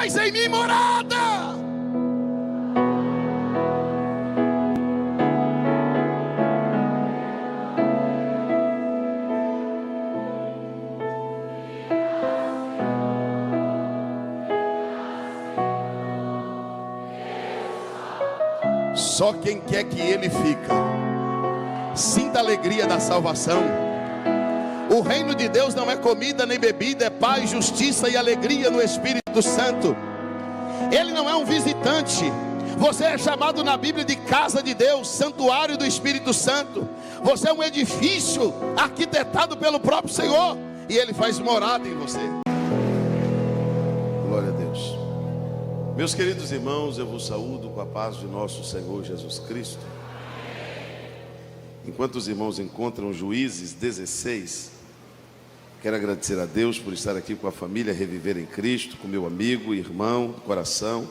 faz em mim morada. Só quem quer que ele fica. Sinta a alegria da salvação. O reino de Deus não é comida nem bebida, é paz, justiça e alegria no Espírito Santo. Ele não é um visitante. Você é chamado na Bíblia de casa de Deus, santuário do Espírito Santo. Você é um edifício arquitetado pelo próprio Senhor, e Ele faz morada em você. Glória a Deus. Meus queridos irmãos, eu vos saúdo com a paz de nosso Senhor Jesus Cristo. Enquanto os irmãos encontram Juízes 16, quero agradecer a Deus por estar aqui com a família Reviver em Cristo, com meu amigo, irmão do coração,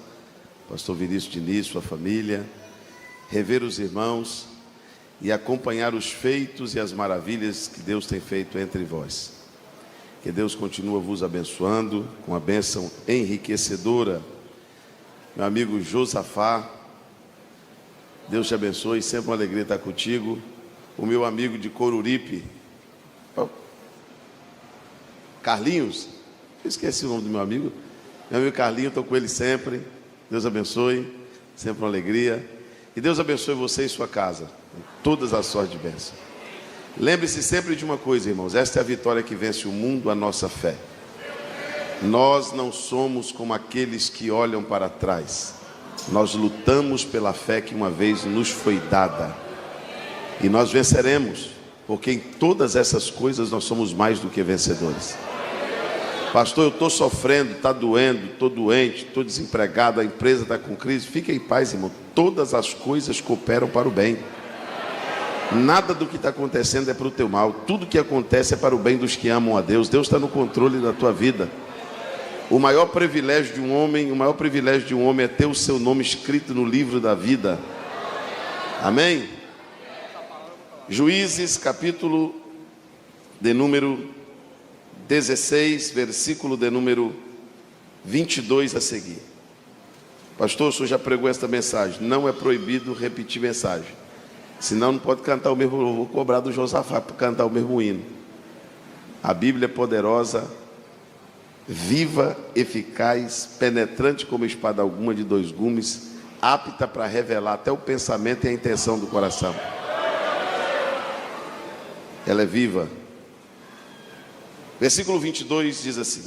pastor Vinícius Diniz, sua família, rever os irmãos e acompanhar os feitos e as maravilhas que Deus tem feito entre vós. Que Deus continue vos abençoando com a bênção enriquecedora. Meu amigo Josafá, Deus te abençoe, sempre uma alegria estar contigo. O meu amigo de Coruripe, Carlinhos, eu esqueci o nome do meu amigo Carlinhos, estou com ele sempre. Deus abençoe, sempre uma alegria. E Deus abençoe você e sua casa, com todas as sortes de bênção. Lembre-se sempre de uma coisa, irmãos, esta é a vitória que vence o mundo, a nossa fé. Nós não somos como aqueles que olham para trás. Nós lutamos pela fé que uma vez nos foi dada. E nós venceremos, porque em todas essas coisas nós somos mais do que vencedores. Pastor, eu estou sofrendo, está doendo, estou doente, estou desempregado, a empresa está com crise. Fica em paz, irmão. Todas as coisas cooperam para o bem. Nada do que está acontecendo é para o teu mal. Tudo que acontece é para o bem dos que amam a Deus. Deus está no controle da tua vida. O maior privilégio de um homem é ter o seu nome escrito no livro da vida. Amém? Juízes, capítulo de número 16, versículo de número 22 a seguir. Pastor, o senhor já pregou esta mensagem. Não é proibido repetir mensagem. Senão não pode cantar o mesmo. Eu vou cobrar do Josafá para cantar o mesmo hino. A Bíblia é poderosa, viva, eficaz, penetrante como espada alguma de dois gumes, apta para revelar até o pensamento e a intenção do coração. Ela é viva. Versículo 22 diz assim: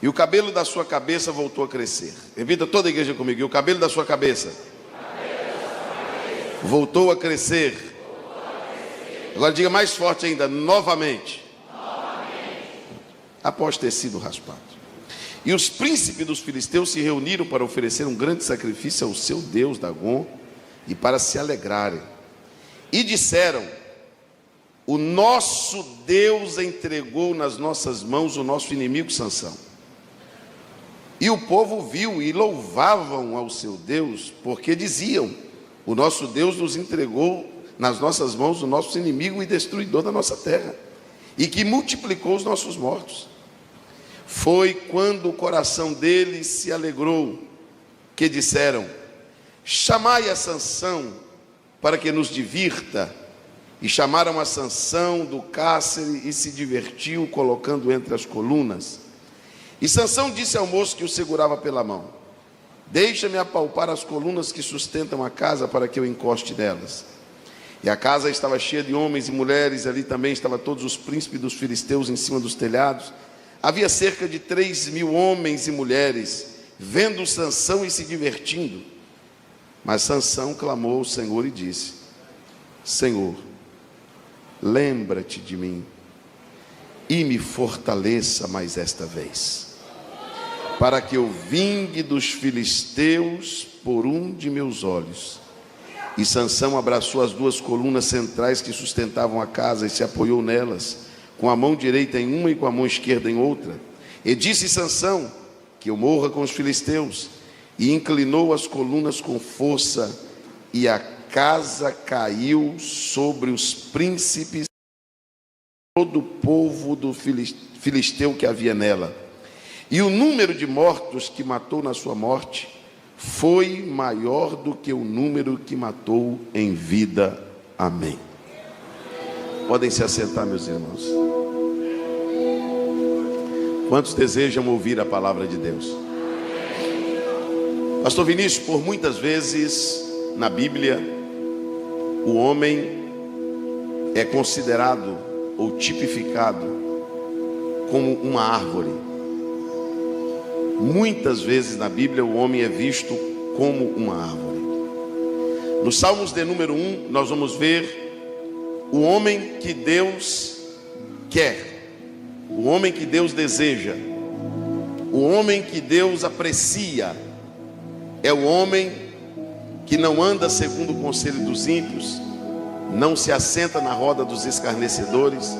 e o cabelo da sua cabeça voltou a crescer. Repita toda a igreja comigo. E o cabelo da sua cabeça voltou a crescer. Agora diga mais forte ainda: novamente. Após ter sido raspado. E os príncipes dos filisteus se reuniram para oferecer um grande sacrifício ao seu Deus Dagom e para se alegrarem. E disseram: o nosso Deus entregou nas nossas mãos o nosso inimigo Sansão. E o povo viu e louvavam ao seu Deus, porque diziam: o nosso Deus nos entregou nas nossas mãos o nosso inimigo e destruidor da nossa terra, e que multiplicou os nossos mortos. Foi quando o coração deles se alegrou, que disseram: chamai a Sansão para que nos divirta. E chamaram a Sansão do cárcere e se divertiu, colocando entre as colunas. E Sansão disse ao moço que o segurava pela mão: deixa-me apalpar as colunas que sustentam a casa, para que eu encoste nelas. E a casa estava cheia de homens e mulheres, ali também estavam todos os príncipes dos filisteus em cima dos telhados. Havia cerca de 3.000 homens e mulheres, vendo Sansão e se divertindo. Mas Sansão clamou ao Senhor e disse: Senhor, lembra-te de mim e me fortaleça mais esta vez, para que eu vingue dos filisteus por um de meus olhos. E Sansão abraçou as duas colunas centrais que sustentavam a casa e se apoiou nelas, com a mão direita em uma e com a mão esquerda em outra. E disse Sansão: que eu morra com os filisteus. E inclinou as colunas com força, e a casa caiu sobre os príncipes e todo o povo do filisteu que havia nela. E o número de mortos que matou na sua morte foi maior do que o número que matou em vida. Amém. Podem se assentar, meus irmãos. Quantos desejam ouvir a palavra de Deus? Pastor Vinícius, por muitas vezes na Bíblia, o homem é considerado ou tipificado como uma árvore. Muitas vezes na Bíblia o homem é visto como uma árvore. Nos Salmos de número 1, nós vamos ver o homem que Deus quer, o homem que Deus deseja, o homem que Deus aprecia. É o homem que não anda segundo o conselho dos ímpios, não se assenta na roda dos escarnecedores.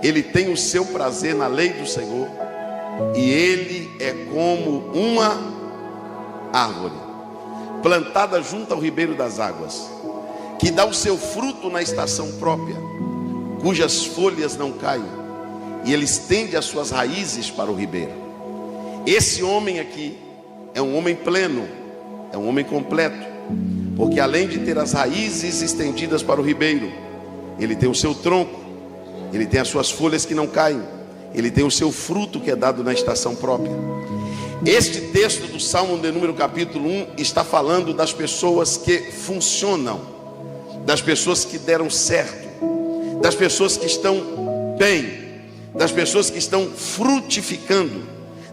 Ele tem o seu prazer na lei do Senhor, e ele é como uma árvore plantada junto ao ribeiro das águas, que dá o seu fruto na estação própria, cujas folhas não caem, e ele estende as suas raízes para o ribeiro. Esse homem aqui é um homem pleno, é um homem completo, porque além de ter as raízes estendidas para o ribeiro, ele tem o seu tronco, ele tem as suas folhas que não caem, ele tem o seu fruto que é dado na estação própria. Este texto do Salmo de número capítulo 1 está falando das pessoas que funcionam, das pessoas que deram certo, das pessoas que estão bem, das pessoas que estão frutificando,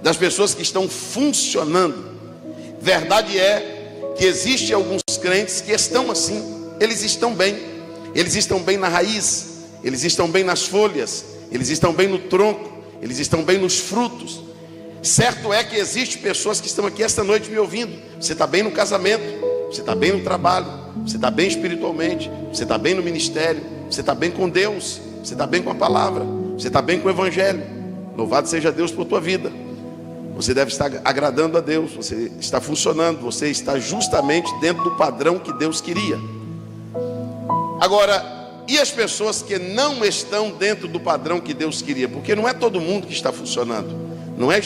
das pessoas que estão funcionando. Verdade é que existem alguns crentes que estão assim, eles estão bem na raiz, eles estão bem nas folhas, eles estão bem no tronco, eles estão bem nos frutos. Certo é que existem pessoas que estão aqui esta noite me ouvindo. Você está bem no casamento, você está bem no trabalho, você está bem espiritualmente, você está bem no ministério, você está bem com Deus, você está bem com a palavra, você está bem com o evangelho. Louvado seja Deus por tua vida. Você deve estar agradando a Deus, você está funcionando, você está justamente dentro do padrão que Deus queria. Agora, e as pessoas que não estão dentro do padrão que Deus queria? Porque não é todo mundo que está funcionando, não é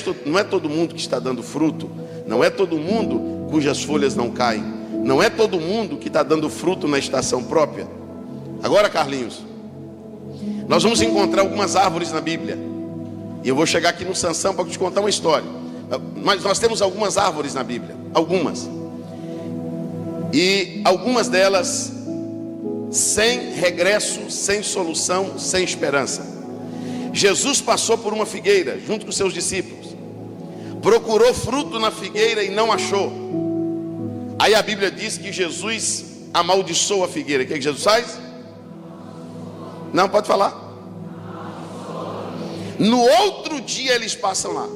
todo mundo que está dando fruto, não é todo mundo cujas folhas não caem, não é todo mundo que está dando fruto na estação própria. Agora, Carlinhos, nós vamos encontrar algumas árvores na Bíblia, e eu vou chegar aqui no Sansão para te contar uma história. Mas nós temos algumas árvores na Bíblia, algumas, e algumas delas sem regresso, sem solução, sem esperança. Jesus passou por uma figueira junto com seus discípulos, procurou fruto na figueira e não achou. Aí a Bíblia diz que Jesus amaldiçoou a figueira. O que Jesus faz? Não, pode falar. No outro dia eles passam lá,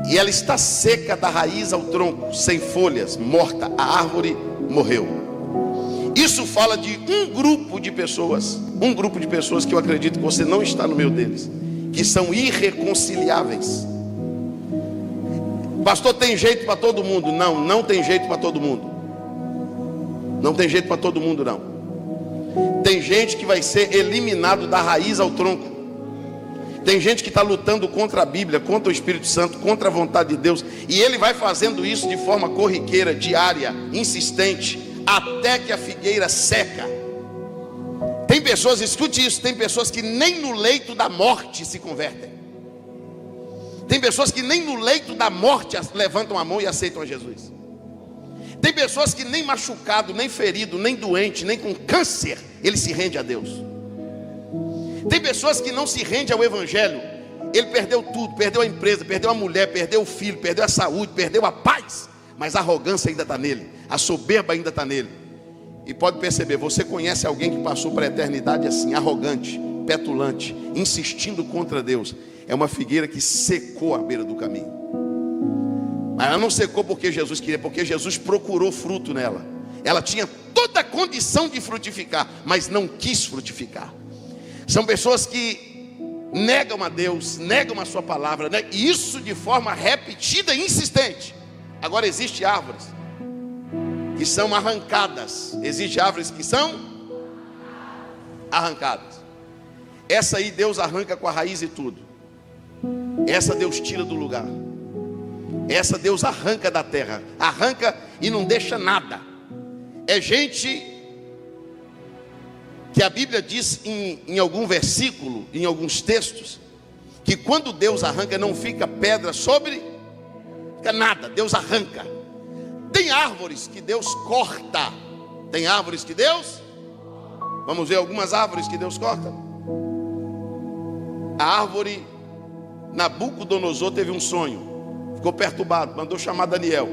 e ela está seca da raiz ao tronco, sem folhas, morta, a árvore morreu. Isso fala de um grupo de pessoas que eu acredito que você não está no meio deles, que são irreconciliáveis. Pastor, tem jeito para todo mundo? Não, não tem jeito para todo mundo. Não tem jeito para todo mundo, não. Tem gente que vai ser eliminado da raiz ao tronco. Tem gente que está lutando contra a Bíblia, contra o Espírito Santo, contra a vontade de Deus, e ele vai fazendo isso de forma corriqueira, diária, insistente, até que a figueira seca. Tem pessoas, escute isso, tem pessoas que nem no leito da morte se convertem. Tem pessoas que nem no leito da morte levantam a mão e aceitam a Jesus. Tem pessoas que nem machucado, nem ferido, nem doente, nem com câncer, ele se rende a Deus. Tem pessoas que não se rendem ao evangelho. Ele perdeu tudo, perdeu a empresa, perdeu a mulher, perdeu o filho, perdeu a saúde, perdeu a paz, mas a arrogância ainda está nele, a soberba ainda está nele. E pode perceber, você conhece alguém que passou para a eternidade assim, arrogante, petulante, insistindo contra Deus. É uma figueira que secou à beira do caminho. Mas ela não secou porque Jesus queria, porque Jesus procurou fruto nela. Ela tinha toda a condição de frutificar, mas não quis frutificar. São pessoas que negam a Deus, negam a sua palavra, né? E isso de forma repetida e insistente. Agora existem árvores que são arrancadas. Existem árvores que são arrancadas. Essa aí Deus arranca com a raiz e tudo. essa Deus tira do lugar. Essa Deus arranca da terra. Arranca e não deixa nada. É gente que a Bíblia diz em algum versículo, em alguns textos, que quando Deus arranca não fica pedra sobre, fica nada, Deus arranca. Tem árvores que Deus corta. Tem árvores que Deus, vamos ver algumas árvores que Deus corta. A árvore Nabucodonosor teve um sonho, ficou perturbado, mandou chamar Daniel.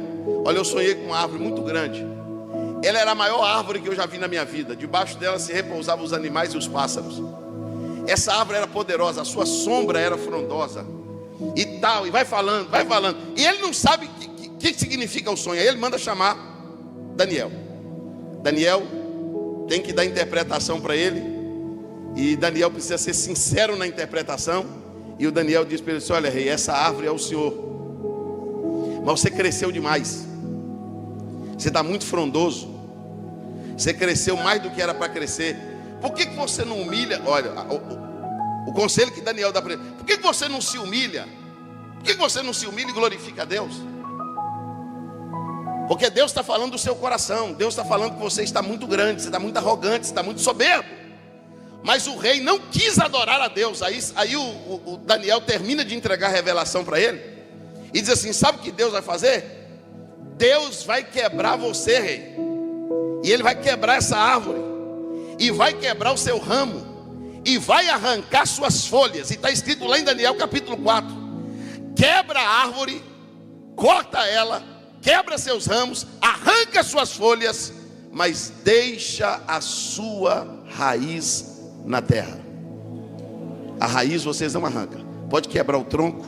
Olha, eu sonhei com uma árvore muito grande. Ela era a maior árvore que eu já vi na minha vida. Debaixo dela se repousavam os animais e os pássaros. Essa árvore era poderosa, a sua sombra era frondosa e tal, e vai falando. E ele não sabe o que significa o sonho. Aí ele manda chamar Daniel. Daniel tem que dar interpretação para ele. E Daniel precisa ser sincero na interpretação. E o Daniel diz para ele assim: olha, rei, essa árvore é o Senhor, mas você cresceu demais. Você está muito frondoso. Você cresceu mais do que era para crescer. Por que você não humilha? Olha, o conselho que Daniel dá para ele: por que você não se humilha? Por que você não se humilha e glorifica a Deus? Porque Deus está falando do seu coração. Deus está falando que você está muito grande, você está muito arrogante, você está muito soberbo. Mas o rei não quis adorar a Deus. Aí o Daniel termina de entregar a revelação para ele e diz assim: sabe o que Deus vai fazer? Deus vai quebrar você, rei. E ele vai quebrar essa árvore, e vai quebrar o seu ramo, e vai arrancar suas folhas. E está escrito lá em Daniel capítulo 4: quebra a árvore, corta ela, quebra seus ramos, arranca suas folhas, mas deixa a sua raiz na terra. A raiz vocês não arrancam. Pode quebrar o tronco,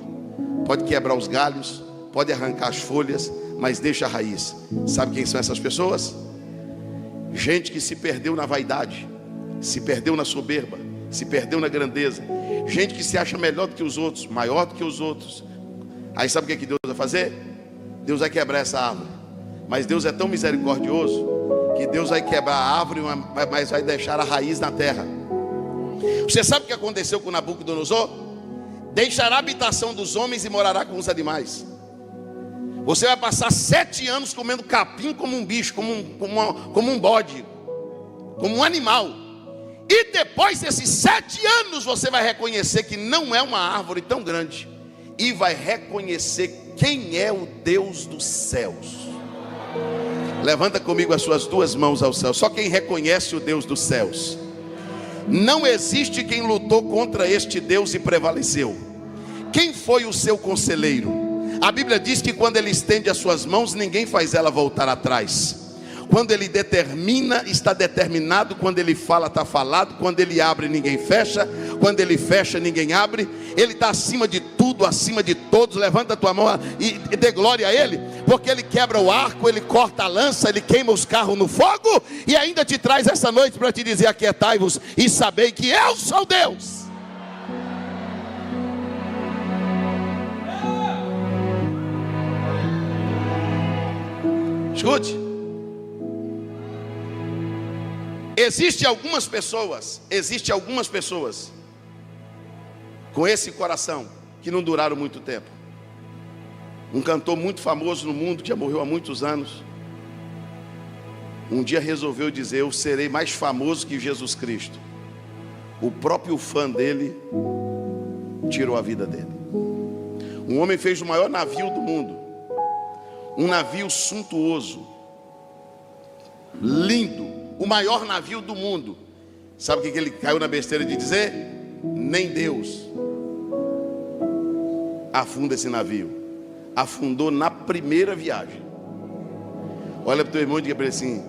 pode quebrar os galhos, pode arrancar as folhas, mas deixa a raiz. Sabe quem são essas pessoas? Gente que se perdeu na vaidade, se perdeu na soberba, se perdeu na grandeza. Gente que se acha melhor do que os outros, maior do que os outros. Aí sabe o que Deus vai fazer? Deus vai quebrar essa árvore. Mas Deus é tão misericordioso que Deus vai quebrar a árvore, mas vai deixar a raiz na terra. Você sabe o que aconteceu com Nabucodonosor? Deixará a habitação dos homens e morará com os animais. Você vai passar 7 anos comendo capim como um bicho, como um bode, como um animal. E depois desses 7 anos você vai reconhecer que não é uma árvore tão grande, e vai reconhecer quem é o Deus dos céus. Levanta comigo as suas 2 mãos ao céu. Só quem reconhece o Deus dos céus. Não existe quem lutou contra este Deus e prevaleceu. Quem foi o seu conselheiro? A Bíblia diz que quando ele estende as suas mãos, ninguém faz ela voltar atrás. Quando ele determina, está determinado. Quando ele fala, está falado. Quando ele abre, ninguém fecha. Quando ele fecha, ninguém abre. Ele está acima de tudo, acima de todos. Levanta a tua mão e dê glória a ele, porque ele quebra o arco, ele corta a lança, ele queima os carros no fogo, e ainda te traz essa noite para te dizer: aquietai-vos e sabei que eu sou Deus. Escute. Existem algumas pessoas com esse coração que não duraram muito tempo. Um cantor muito famoso no mundo, que já morreu há muitos anos, um dia resolveu dizer: eu serei mais famoso que Jesus Cristo. O próprio fã dele tirou a vida dele. Um homem fez o maior navio do mundo, um navio suntuoso, lindo, o maior navio do mundo. Sabe o que ele caiu na besteira de dizer? Nem Deus afunda esse navio. Afundou na primeira viagem. Olha para o teu irmão e diga para ele assim: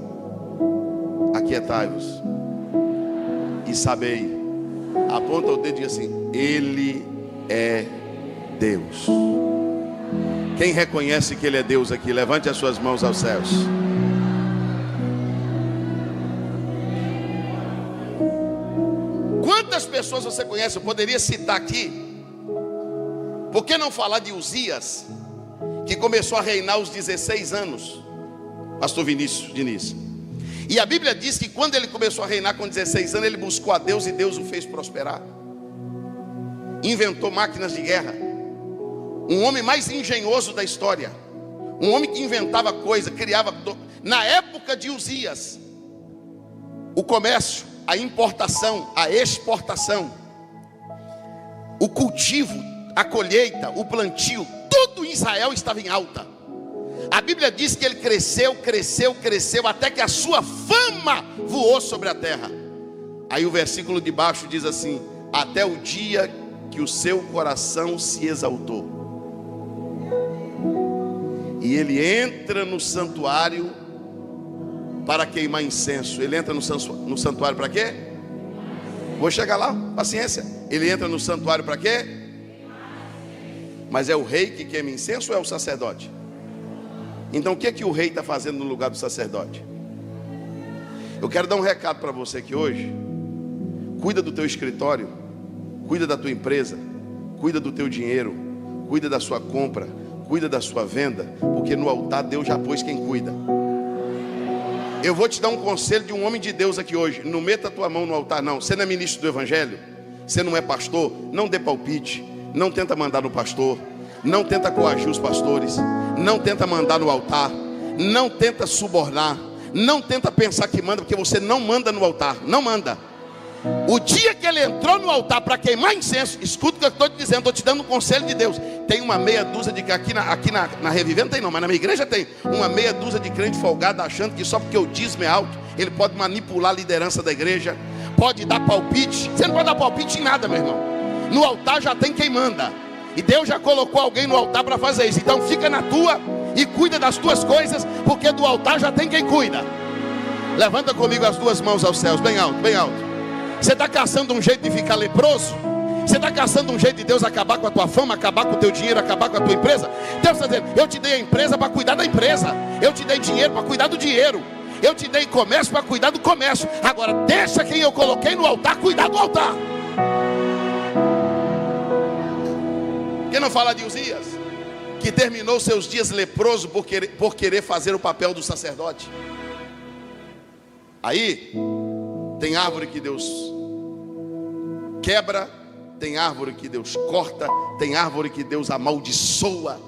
aquietai-vos e sabei. Aponta o dedo e diga assim: Ele é Deus. Quem reconhece que Ele é Deus aqui, levante as suas mãos aos céus. Quantas pessoas você conhece? Eu poderia citar aqui. Por que não falar de Uzias, que começou a reinar aos 16 anos? Pastor Vinícius Diniz. E a Bíblia diz que quando ele começou a reinar com 16 anos, ele buscou a Deus e Deus o fez prosperar. Inventou máquinas de guerra, um homem mais engenhoso da história, um homem que inventava coisa, criava. Na época de Uzias, o comércio, a importação, a exportação, o cultivo, a colheita, o plantio, tudo em Israel estava em alta. A Bíblia diz que ele cresceu, até que a sua fama voou sobre a terra. Aí o versículo de baixo diz assim: até o dia que o seu coração se exaltou. E ele entra no santuário para queimar incenso. Ele entra no santuário para quê? Vou chegar lá, paciência. Ele entra no santuário para quê? Mas é o rei que queima incenso ou é o sacerdote? Então o que é que o rei está fazendo no lugar do sacerdote? Eu quero dar um recado para você aqui hoje. Cuida do teu escritório, cuida da tua empresa, cuida do teu dinheiro, cuida da sua compra, cuida da sua venda, porque no altar Deus já pôs quem cuida. Eu vou te dar um conselho de um homem de Deus aqui hoje: não meta a tua mão no altar não. Você não é ministro do evangelho, você não é pastor, não dê palpite, não tenta mandar no pastor, não tenta coagir os pastores, não tenta mandar no altar, não tenta subornar, não tenta pensar que manda, porque você não manda no altar, não manda. O dia que ele entrou no altar para queimar incenso, escuta o que eu estou te dizendo, estou te dando um conselho de Deus. Tem uma meia dúzia de, aqui na Revivendo tem não, mas na minha igreja tem uma meia dúzia de crente folgado, achando que só porque o dízimo é alto, ele pode manipular a liderança da igreja, pode dar palpite. Você não pode dar palpite em nada, meu irmão. No altar já tem quem manda, e Deus já colocou alguém no altar para fazer isso. Então fica na tua e cuida das tuas coisas, porque do altar já tem quem cuida. Levanta comigo as duas mãos aos céus, bem alto, bem alto. Você está caçando um jeito de ficar leproso? Você está caçando um jeito de Deus acabar com a tua fama, acabar com o teu dinheiro, acabar com a tua empresa? Deus está dizendo: eu te dei a empresa para cuidar da empresa, eu te dei dinheiro para cuidar do dinheiro, eu te dei comércio para cuidar do comércio. Agora deixa quem eu coloquei no altar cuidar do altar. Quem não fala de Uzias, que terminou seus dias leproso por querer fazer o papel do sacerdote? Aí tem árvore que Deus quebra, tem árvore que Deus corta, tem árvore que Deus amaldiçoa.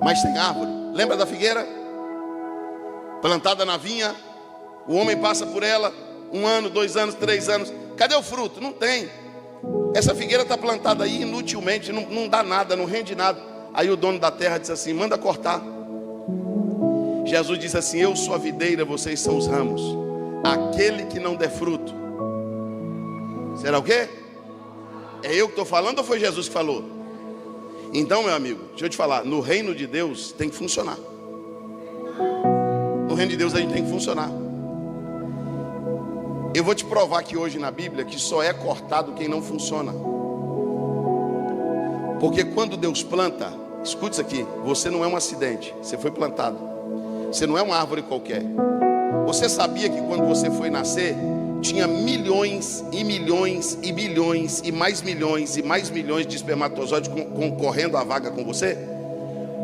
Mas tem árvore, lembra da figueira? Plantada na vinha, o homem passa por ela 1 ano, 2 anos, 3 anos. Cadê o fruto? Não tem. Essa figueira está plantada aí inutilmente, não dá nada, não rende nada. Aí o dono da terra disse assim: manda cortar. Jesus disse assim: eu sou a videira, vocês são os ramos. Aquele que não der fruto, será o quê? É eu que estou falando ou foi Jesus que falou? Então, meu amigo, deixa eu te falar, no reino de Deus tem que funcionar. No reino de Deus a gente tem que funcionar. Eu vou te provar aqui hoje na Bíblia que só é cortado quem não funciona. Porque quando Deus planta, escute isso aqui, você não é um acidente, você foi plantado. Você não é uma árvore qualquer. Você sabia que quando você foi nascer, tinha milhões e milhões e bilhões e mais milhões de espermatozoides concorrendo à vaga com você?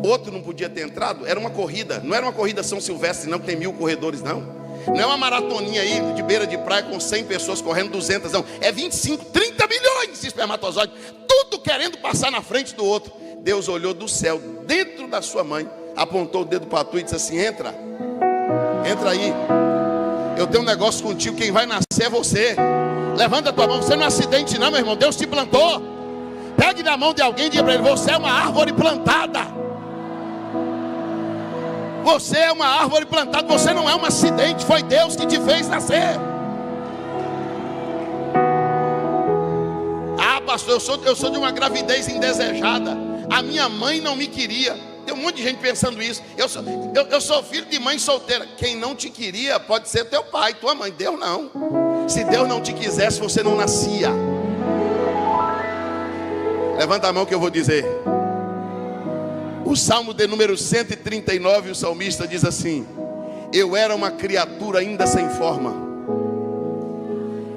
Outro não podia ter entrado? Era uma corrida, não era uma corrida São Silvestre não, que tem 1000 corredores não. Não é uma maratoninha aí de beira de praia com 100 pessoas correndo 200 não. É 25, 30 milhões de espermatozoides, tudo querendo passar na frente do outro. Deus olhou do céu, dentro da sua mãe, apontou o dedo para tu e disse assim: entra aí, eu tenho um negócio contigo, quem vai nascer é você. Levanta a tua mão, você não é um acidente não, meu irmão, Deus te plantou. Pegue na mão de alguém e diga para ele: você é uma árvore plantada. Você é uma árvore plantada, você não é um acidente, foi Deus que te fez nascer. Ah, pastor, eu sou de uma gravidez indesejada, a minha mãe não me queria. Tem um monte de gente pensando isso. Eu sou filho de mãe solteira. Quem não te queria pode ser teu pai, tua mãe. Deus não. Se Deus não te quisesse, você não nascia. Levanta a mão que eu vou dizer. O Salmo de número 139, o salmista diz assim: eu era uma criatura ainda sem forma.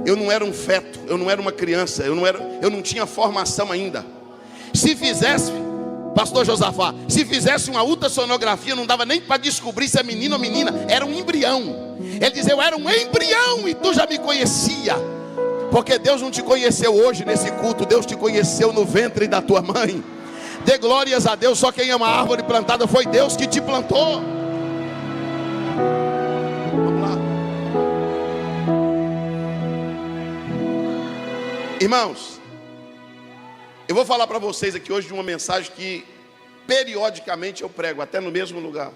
Eu não era um feto, eu não era uma criança, eu não tinha formação ainda. Se fizesse, pastor Josafá, se fizesse uma ultrassonografia, não dava nem para descobrir se é menino ou menina, era um embrião. Ele diz: eu era um embrião e tu já me conhecia. Porque Deus não te conheceu hoje nesse culto, Deus te conheceu no ventre da tua mãe. Dê glórias a Deus. Só quem ama a árvore plantada foi Deus que te plantou. Vamos lá. Irmãos, eu vou falar para vocês aqui hoje de uma mensagem que periodicamente eu prego, até no mesmo lugar,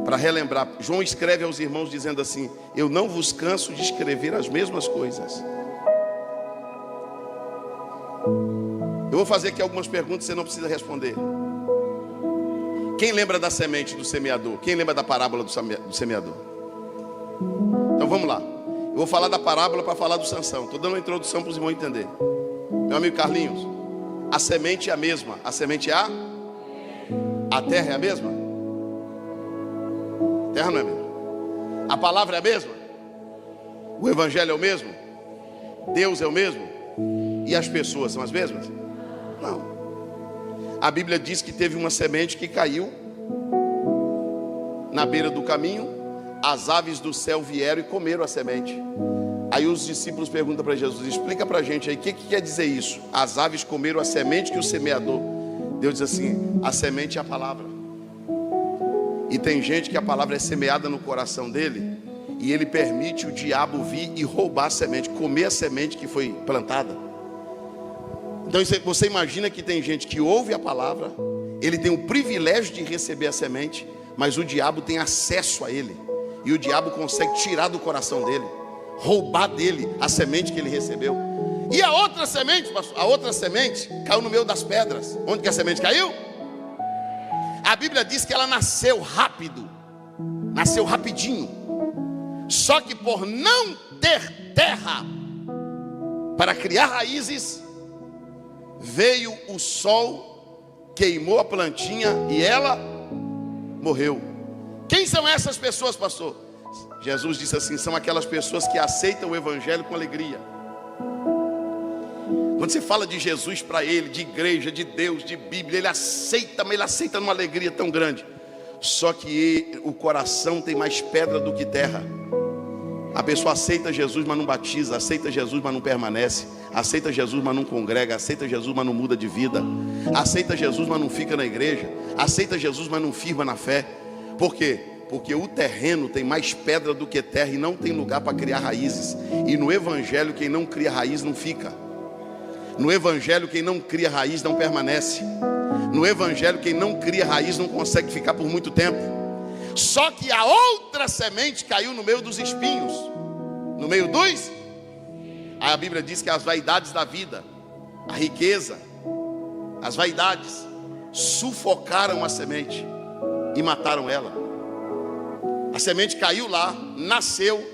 para relembrar. João escreve aos irmãos dizendo assim: eu não vos canso de escrever as mesmas coisas. Eu vou fazer aqui algumas perguntas, você não precisa responder. Quem lembra da semente do semeador? Quem lembra da parábola do semeador? Então vamos lá. Eu vou falar da parábola para falar do Sansão. Estou dando uma introdução para os irmãos entenderem. Meu amigo Carlinhos, a semente é a mesma. A semente é a terra é a mesma? A terra não é a mesma. A palavra é a mesma? O evangelho é o mesmo? Deus é o mesmo? E as pessoas são as mesmas? Não. A Bíblia diz que teve uma semente que caiu na beira do caminho. As aves do céu vieram e comeram a semente. Aí os discípulos perguntam para Jesus: explica para a gente aí, o que quer dizer isso? As aves comeram a semente que o semeador. Deus diz assim: a semente é a palavra. E tem gente que a palavra é semeada no coração dele, e ele permite o diabo vir e roubar a semente, comer a semente que foi plantada. Então você imagina que tem gente que ouve a palavra, ele tem o privilégio de receber a semente, mas o diabo tem acesso a ele, e o diabo consegue tirar do coração dele, roubar dele a semente que ele recebeu. E a outra semente, pastor, a outra semente caiu no meio das pedras. Onde que a semente caiu? A Bíblia diz que ela nasceu rápido, nasceu rapidinho. Só que por não ter terra para criar raízes, veio o sol, queimou a plantinha e ela morreu. Quem são essas pessoas, pastor? Jesus disse assim: são aquelas pessoas que aceitam o evangelho com alegria. Quando você fala de Jesus para ele, de igreja, de Deus, de Bíblia, ele aceita, mas ele aceita numa alegria tão grande. Só que o coração tem mais pedra do que terra. A pessoa aceita Jesus, mas não batiza. Aceita Jesus, mas não permanece. Aceita Jesus, mas não congrega. Aceita Jesus, mas não muda de vida. Aceita Jesus, mas não fica na igreja. Aceita Jesus, mas não firma na fé. Por quê? Porque o terreno tem mais pedra do que terra e não tem lugar para criar raízes. E no evangelho, quem não cria raiz não fica. No evangelho, quem não cria raiz não permanece. No evangelho, quem não cria raiz não consegue ficar por muito tempo. Só que a outra semente caiu no meio dos espinhos. No meio dos... A Bíblia diz que as vaidades da vida, a riqueza, as vaidades sufocaram a semente e mataram ela. A semente caiu lá, nasceu,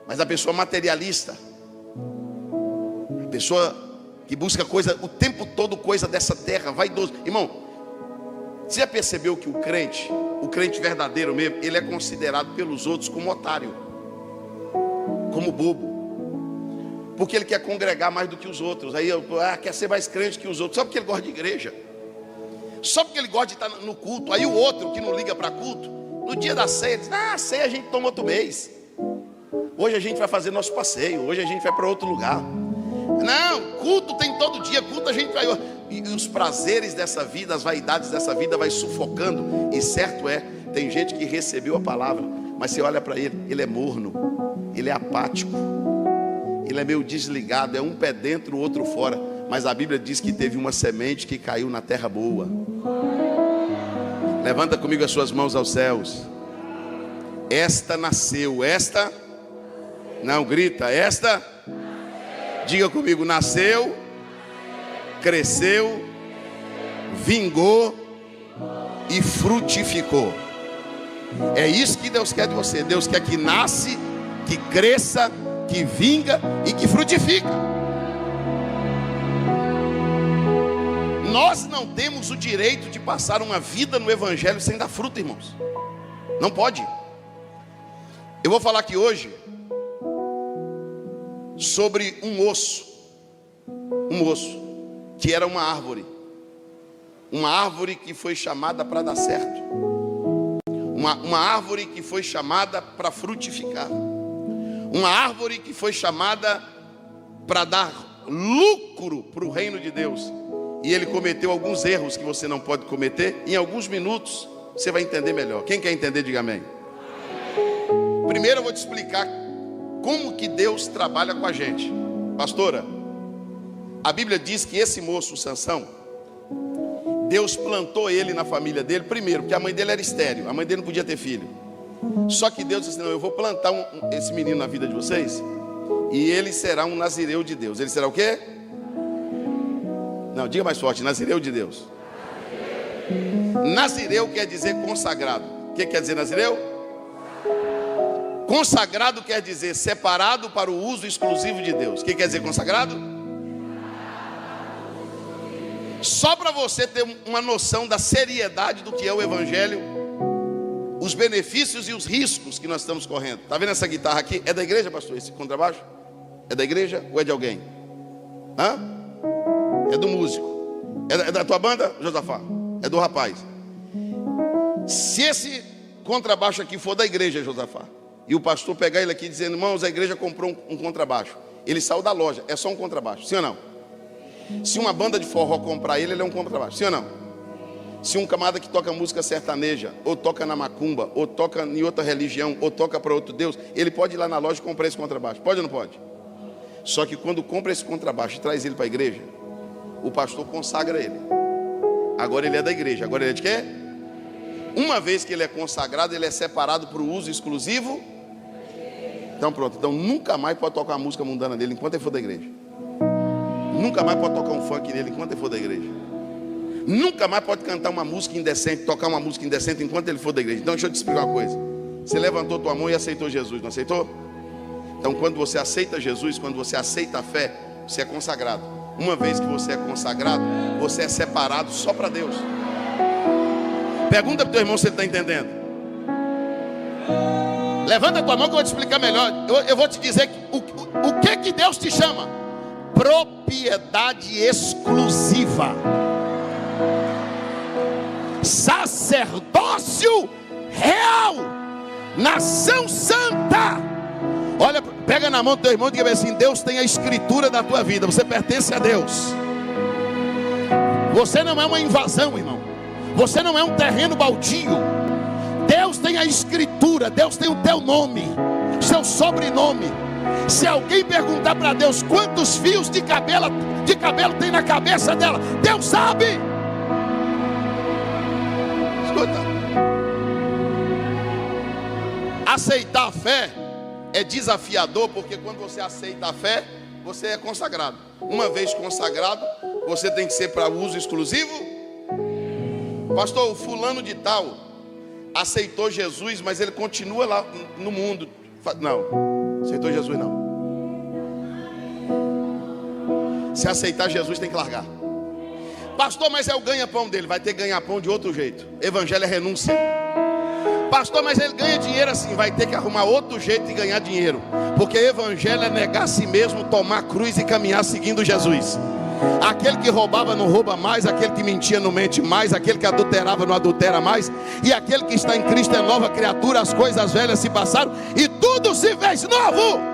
mas a pessoa materialista, a pessoa que busca coisa o tempo todo, coisa dessa terra, vaidoso. Irmão, você já percebeu que o crente verdadeiro mesmo, ele é considerado pelos outros como otário, como bobo, porque ele quer congregar mais do que os outros. Aí quer ser mais crente que os outros, só porque ele gosta de igreja, só porque ele gosta de estar no culto. Aí o outro que não liga para culto, no dia da ceia, diz: a ceia a gente toma outro mês, hoje a gente vai fazer nosso passeio, hoje a gente vai para outro lugar. Não, culto tem todo dia, culto a gente vai. E os prazeres dessa vida, as vaidades dessa vida vai sufocando. E certo é, tem gente que recebeu a palavra, mas você olha para ele, ele é morno, ele é apático, ele é meio desligado, é um pé dentro, o outro fora. Mas a Bíblia diz que teve uma semente que caiu na terra boa. Levanta comigo as suas mãos aos céus. Esta nasceu, esta não, grita, esta, diga comigo, nasceu, cresceu, vingou e frutificou. É isso que Deus quer de você. Deus quer que nasce, que cresça, que vinga e que frutifica. Nós não temos o direito de passar uma vida no evangelho sem dar fruto, irmãos. Não pode. Eu vou falar aqui hoje sobre um osso que era uma árvore que foi chamada para dar certo, uma árvore que foi chamada para frutificar, uma árvore que foi chamada para dar lucro para o reino de Deus. e ele cometeu alguns erros que você não pode cometer. Em alguns minutos você vai entender melhor. Quem quer entender, diga amém. Primeiro eu vou te explicar como que Deus trabalha com a gente. Pastora, a Bíblia diz que esse moço, Sansão, Deus plantou ele na família dele. Primeiro, porque a mãe dele era estéril, a mãe dele não podia ter filho. Só que Deus disse, não, eu vou plantar esse menino na vida de vocês, e ele será um nazireu de Deus. Ele será o quê? Não, diga mais forte, nazireu de Deus. Nazireu quer dizer consagrado. O que quer dizer nazireu? Consagrado quer dizer separado para o uso exclusivo de Deus. O que quer dizer consagrado? Só para você ter uma noção da seriedade do que é o Evangelho, os benefícios e os riscos que nós estamos correndo. Está vendo essa guitarra aqui? É da igreja, pastor, esse contrabaixo? É da igreja ou é de alguém? Hã? É do músico. É da tua banda, Josafá? É do rapaz. Se esse contrabaixo aqui for da igreja, Josafá, e o pastor pegar ele aqui dizendo, irmãos, a igreja comprou um contrabaixo, ele saiu da loja, é só um contrabaixo, sim ou não? Se uma banda de forró comprar ele, ele é um contrabaixo, sim ou não? Se um camarada que toca música sertaneja, ou toca na macumba, ou toca em outra religião, ou toca para outro Deus, ele pode ir lá na loja e comprar esse contrabaixo, pode ou não pode? Só que quando compra esse contrabaixo e traz ele para a igreja, o pastor consagra ele. Agora ele é da igreja, agora ele é de quê? Uma vez que ele é consagrado, ele é separado para o uso exclusivo. Então pronto, então nunca mais pode tocar uma música mundana dele enquanto ele for da igreja. Nunca mais pode tocar um funk nele enquanto ele for da igreja. Nunca mais pode cantar uma música indecente, tocar uma música indecente enquanto ele for da igreja. Então deixa eu te explicar uma coisa. Você levantou tua mão e aceitou Jesus, não aceitou? Então quando você aceita Jesus, quando você aceita a fé, você é consagrado. Uma vez que você é consagrado, você é separado só para Deus. Pergunta para o teu irmão se ele está entendendo. Levanta a tua mão que eu vou te explicar melhor. Eu vou te dizer o que Deus te chama. Propriedade exclusiva. Sacerdócio real. Nação santa. Olha, pega na mão do teu irmão e diga assim, Deus tem a escritura da tua vida. Você pertence a Deus. Você não é uma invasão, irmão. Você não é um terreno baldio. Deus tem a escritura. Deus tem o teu nome, seu sobrenome. Se alguém perguntar para Deus quantos fios de cabelo tem na cabeça dela, Deus sabe. Escuta. Aceitar a fé é desafiador, porque quando você aceita a fé, você é consagrado. Uma vez consagrado, você tem que ser para uso exclusivo. Pastor, o fulano de tal aceitou Jesus, mas ele continua lá no mundo. Não, aceitou Jesus não. Se aceitar Jesus tem que largar. Pastor, mas é o ganha-pão dele. Vai ter ganha-pão de outro jeito. Evangelho é renúncia. Pastor, mas ele ganha dinheiro assim. Vai ter que arrumar outro jeito de ganhar dinheiro. Porque evangelho é negar a si mesmo, tomar a cruz e caminhar seguindo Jesus. Aquele que roubava não rouba mais, aquele que mentia não mente mais, aquele que adulterava não adultera mais, e aquele que está em Cristo é nova criatura. As coisas velhas se passaram e tudo se fez novo.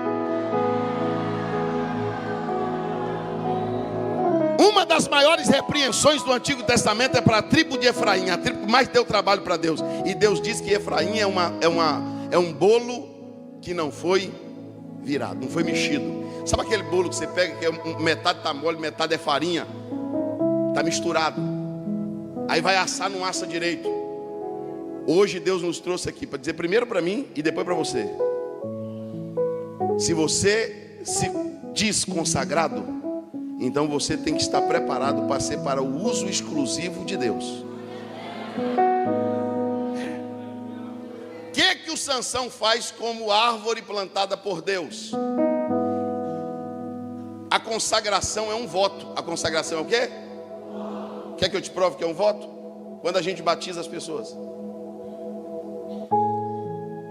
Uma das maiores repreensões do Antigo Testamento é para a tribo de Efraim, a tribo que mais deu trabalho para Deus. E Deus diz que Efraim é um bolo que não foi virado, não foi mexido. Sabe aquele bolo que você pega que metade está mole, metade é farinha? Está misturado. Aí vai assar, não assa direito. Hoje Deus nos trouxe aqui para dizer primeiro para mim e depois para você. Se você se diz consagrado, então você tem que estar preparado para ser para o uso exclusivo de Deus. O que o Sansão faz como árvore plantada por Deus? A consagração é um voto. A consagração é o quê? Quer que eu te prove que é um voto? Quando a gente batiza as pessoas,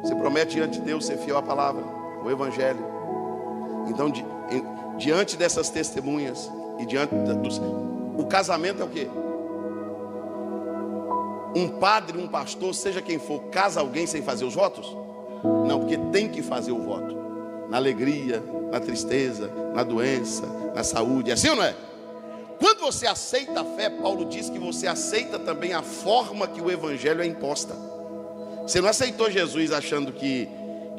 você promete diante de Deus ser fiel à palavra, ao evangelho. Então diante dessas testemunhas e diante o casamento é o quê? Um padre, um pastor, seja quem for, casa alguém sem fazer os votos? Não, porque tem que fazer o voto. Na alegria, na tristeza, na doença, na saúde, é assim ou não é? quando você aceita a fé, Paulo diz que você aceita também a forma que o evangelho é imposta. Você não aceitou Jesus achando que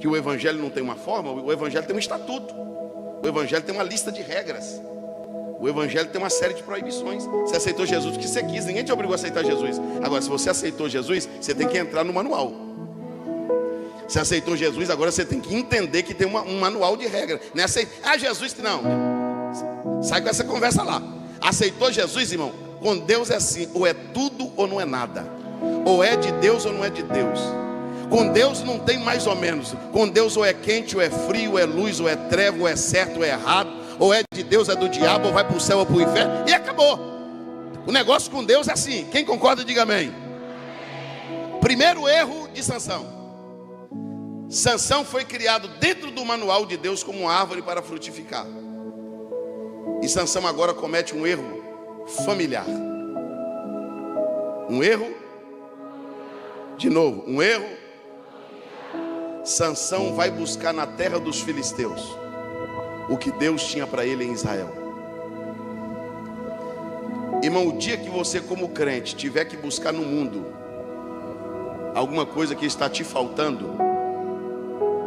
o evangelho não tem uma forma. O evangelho tem um estatuto. O evangelho tem uma lista de regras. O evangelho tem uma série de proibições. Você aceitou Jesus porque você quis, ninguém te obrigou a aceitar Jesus. Agora, se você aceitou Jesus, você tem que entrar no manual. Você aceitou Jesus, agora você tem que entender que tem um manual de regras. Não é aceitar, Jesus que não. Sai com essa conversa lá. Aceitou Jesus, irmão? Com Deus é assim, ou é tudo ou não é nada. Ou é de Deus ou não é de Deus. Com Deus não tem mais ou menos. Com Deus ou é quente ou é frio, ou é luz ou é treva, ou é certo ou é errado. Ou é de Deus, é do diabo, ou vai para o céu ou para o inferno. E acabou. O negócio com Deus é assim. Quem concorda, diga amém. Primeiro erro de Sansão. Sansão foi criado dentro do manual de Deus como uma árvore para frutificar. E Sansão agora comete um erro familiar. Um erro. De novo, um erro. Sansão vai buscar na terra dos filisteus o que Deus tinha para ele em Israel. Irmão, o dia que você como crente tiver que buscar no mundo alguma coisa que está te faltando,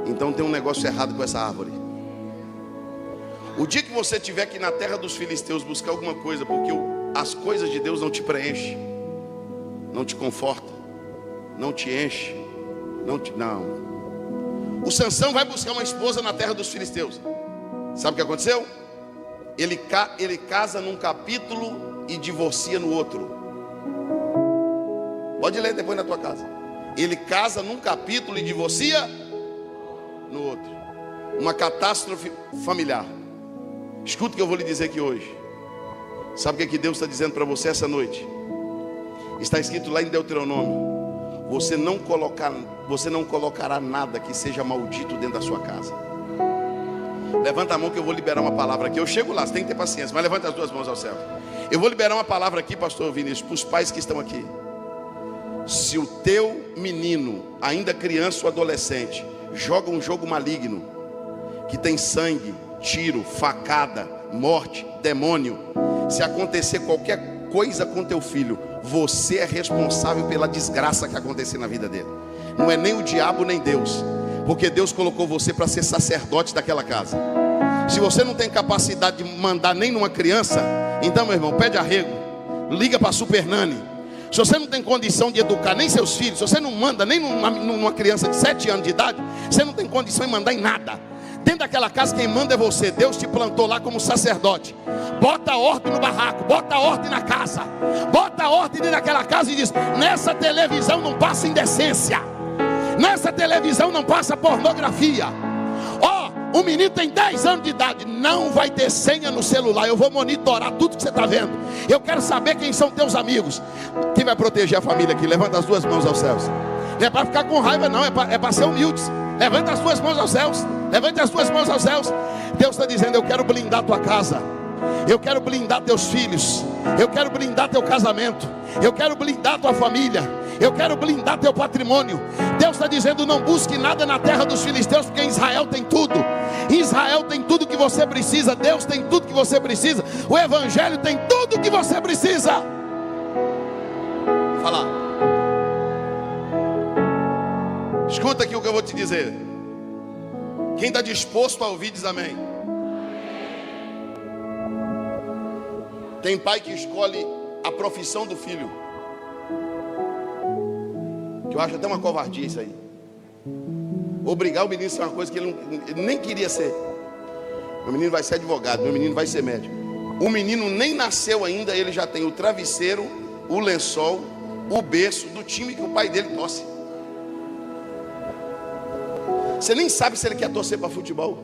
então tem um negócio errado com essa árvore. O dia que você tiver que ir na terra dos filisteus buscar alguma coisa, porque as coisas de Deus não te preenchem, não te confortam, não te enchem, não. O Sansão vai buscar uma esposa na terra dos filisteus. Sabe o que aconteceu? Ele casa num capítulo e divorcia no outro. Pode ler depois na tua casa. Ele casa num capítulo e divorcia no outro. Uma catástrofe familiar. Escuta o que eu vou lhe dizer aqui hoje. Sabe o que é que Deus está dizendo para você essa noite? Está escrito lá em Deuteronômio: você não colocará nada que seja maldito dentro da sua casa. Levanta a mão que eu vou liberar uma palavra aqui. Eu chego lá, você tem que ter paciência, mas levanta as duas mãos ao céu. Eu vou liberar uma palavra aqui, pastor Vinícius, para os pais que estão aqui. Se o teu menino, ainda criança ou adolescente, joga um jogo maligno, que tem sangue, tiro, facada, morte, demônio, se acontecer qualquer coisa com teu filho, você é responsável pela desgraça que acontecer na vida dele. Não é nem o diabo nem Deus, porque Deus colocou você para ser sacerdote daquela casa. Se você não tem capacidade de mandar nem numa criança, então, meu irmão, pede arrego, liga para a Super Nani. Se você não tem condição de educar nem seus filhos, se você não manda nem numa criança de 7 anos de idade, você não tem condição de mandar em nada. Dentro daquela casa quem manda é você. Deus te plantou lá como sacerdote. Bota ordem no barraco, bota ordem na casa, bota ordem dentro daquela casa e diz: nessa televisão não passa indecência, nessa televisão não passa pornografia. O menino tem 10 anos de idade, não vai ter senha no celular. Eu vou monitorar tudo que você está vendo. Eu quero saber quem são teus amigos. Quem vai proteger a família aqui? Levanta as duas mãos aos céus. Não é para ficar com raiva não, é para ser humildes. Levanta as duas mãos aos céus. Levante as duas mãos aos céus. Deus está dizendo: eu quero blindar a tua casa, eu quero blindar teus filhos, eu quero blindar teu casamento, eu quero blindar tua família, eu quero blindar teu patrimônio. Deus está dizendo: não busque nada na terra dos filisteus, porque em Israel tem tudo. Em Israel tem tudo que você precisa. Deus tem tudo que você precisa. O Evangelho tem tudo que você precisa. Fala. Escuta aqui o que eu vou te dizer. Quem está disposto a ouvir diz amém. Tem pai que escolhe a profissão do filho, que eu acho até uma covardia isso aí. Obrigar o menino a ser uma coisa que ele nem queria ser. Meu menino vai ser advogado, meu menino vai ser médico. O menino nem nasceu ainda, ele já tem o travesseiro, o lençol, o berço do time que o pai dele torce. Você nem sabe se ele quer torcer para futebol.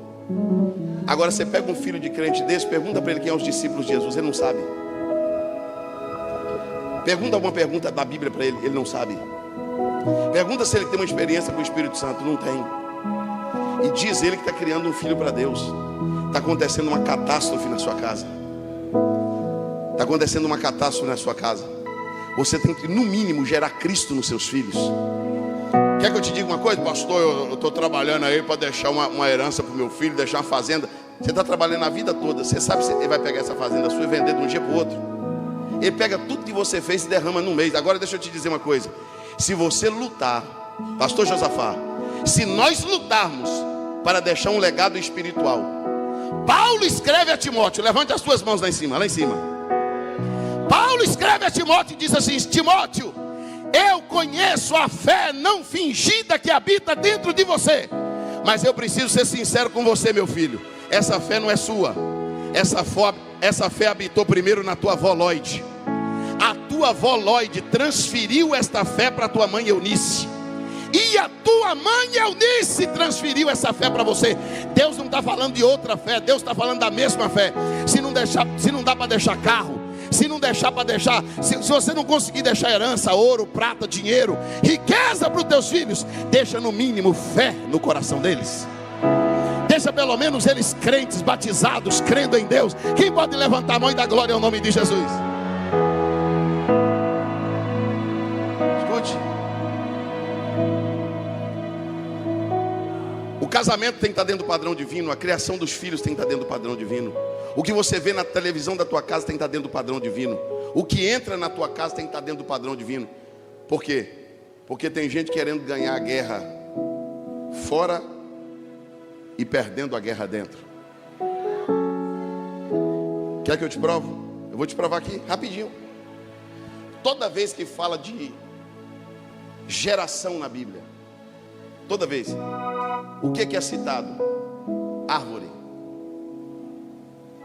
Agora você pega um filho de crente desse, pergunta para ele quem é os discípulos de Jesus, ele não sabe. Pergunta alguma pergunta da Bíblia para ele, ele não sabe. Pergunta se ele tem uma experiência com o Espírito Santo, não tem. E diz ele que está criando um filho para Deus. Está acontecendo uma catástrofe na sua casa. Está acontecendo uma catástrofe na sua casa. Você tem que, no mínimo, gerar Cristo nos seus filhos. Quer que eu te diga uma coisa? Pastor, eu estou trabalhando aí para deixar uma herança para o meu filho, deixar uma fazenda. Você está trabalhando a vida toda. Você sabe que ele vai pegar essa fazenda sua e vender de um dia para o outro. Ele pega tudo que você fez e derrama num mês. Agora deixa eu te dizer uma coisa. Se você lutar, pastor Josafá, se nós lutarmos para deixar um legado espiritual, Paulo escreve a Timóteo, levante as suas mãos lá em cima, Paulo escreve a Timóteo e diz assim: Timóteo, eu conheço a fé não fingida que habita dentro de você, mas eu preciso ser sincero com você, meu filho. Essa fé não é sua. Essa fé habitou primeiro na tua avó Lloyd. A tua avó Lloyd transferiu esta fé para a tua mãe Eunice. E a tua mãe Eunice transferiu essa fé para você. Deus não está falando de outra fé, Deus está falando da mesma fé. Se não dá para deixar carro, se não deixar para deixar, se você não conseguir deixar herança, ouro, prata, dinheiro, riqueza para os teus filhos, deixa no mínimo fé no coração deles. Deixa pelo menos eles crentes, batizados, crendo em Deus. Quem pode levantar a mão e dar glória ao nome de Jesus? Escute. O casamento tem que estar dentro do padrão divino. A criação dos filhos tem que estar dentro do padrão divino. O que você vê na televisão da tua casa tem que estar dentro do padrão divino. O que entra na tua casa tem que estar dentro do padrão divino. Por quê? Porque tem gente querendo ganhar a guerra fora e perdendo a guerra dentro. Quer que eu te provo? Eu vou te provar aqui, rapidinho. Toda vez que fala de geração na Bíblia, toda vez, o que é citado? Árvore.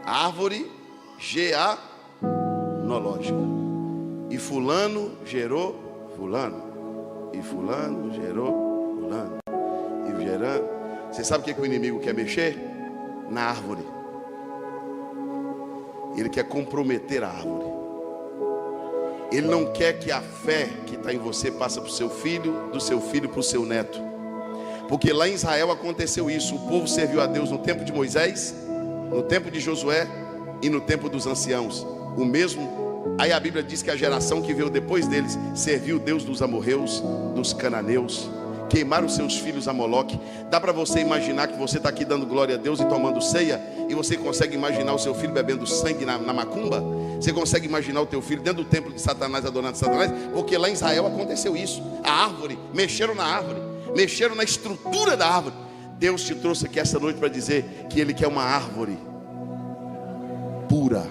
Árvore genealógica. E fulano gerou fulano. E fulano gerou fulano. E gerando. Você sabe o que o inimigo quer mexer? Na árvore. Ele quer comprometer a árvore. Ele não quer que a fé que está em você passe para o seu filho, do seu filho para o seu neto. Porque lá em Israel aconteceu isso. O povo serviu a Deus no tempo de Moisés, no tempo de Josué e no tempo dos anciãos. O mesmo. Aí a Bíblia diz que a geração que veio depois deles serviu o Deus dos amorreus, dos cananeus. Queimaram seus filhos a Moloque. Dá para você imaginar que você está aqui dando glória a Deus e tomando ceia, e você consegue imaginar o seu filho bebendo sangue na macumba? Você consegue imaginar o teu filho dentro do templo de Satanás, adorando Satanás? Porque lá em Israel aconteceu isso. A árvore, mexeram na árvore, mexeram na estrutura da árvore. Deus te trouxe aqui essa noite para dizer que Ele quer uma árvore pura.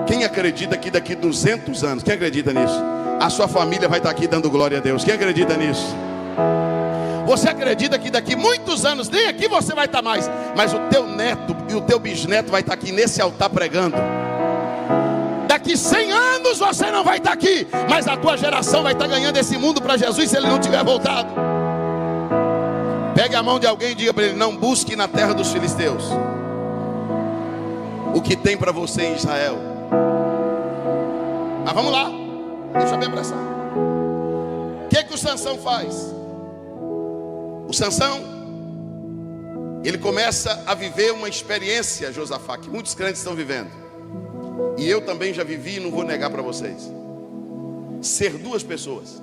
Quem acredita que daqui 200 anos, quem acredita nisso? A sua família vai estar aqui dando glória a Deus. Quem acredita nisso? Você acredita que daqui muitos anos, nem aqui você vai estar mais, mas o teu neto e o teu bisneto vai estar aqui nesse altar pregando. Daqui 100 anos você não vai estar aqui, mas a tua geração vai estar ganhando esse mundo para Jesus se ele não tiver voltado. Pegue a mão de alguém e diga para ele: não busque na terra dos filisteus o que tem para você em Israel. Mas vamos lá. Deixa bem abraçar. O que o Sansão faz? O Sansão, ele começa a viver uma experiência, Josafá, que muitos crentes estão vivendo. E eu também já vivi e não vou negar para vocês. Ser duas pessoas.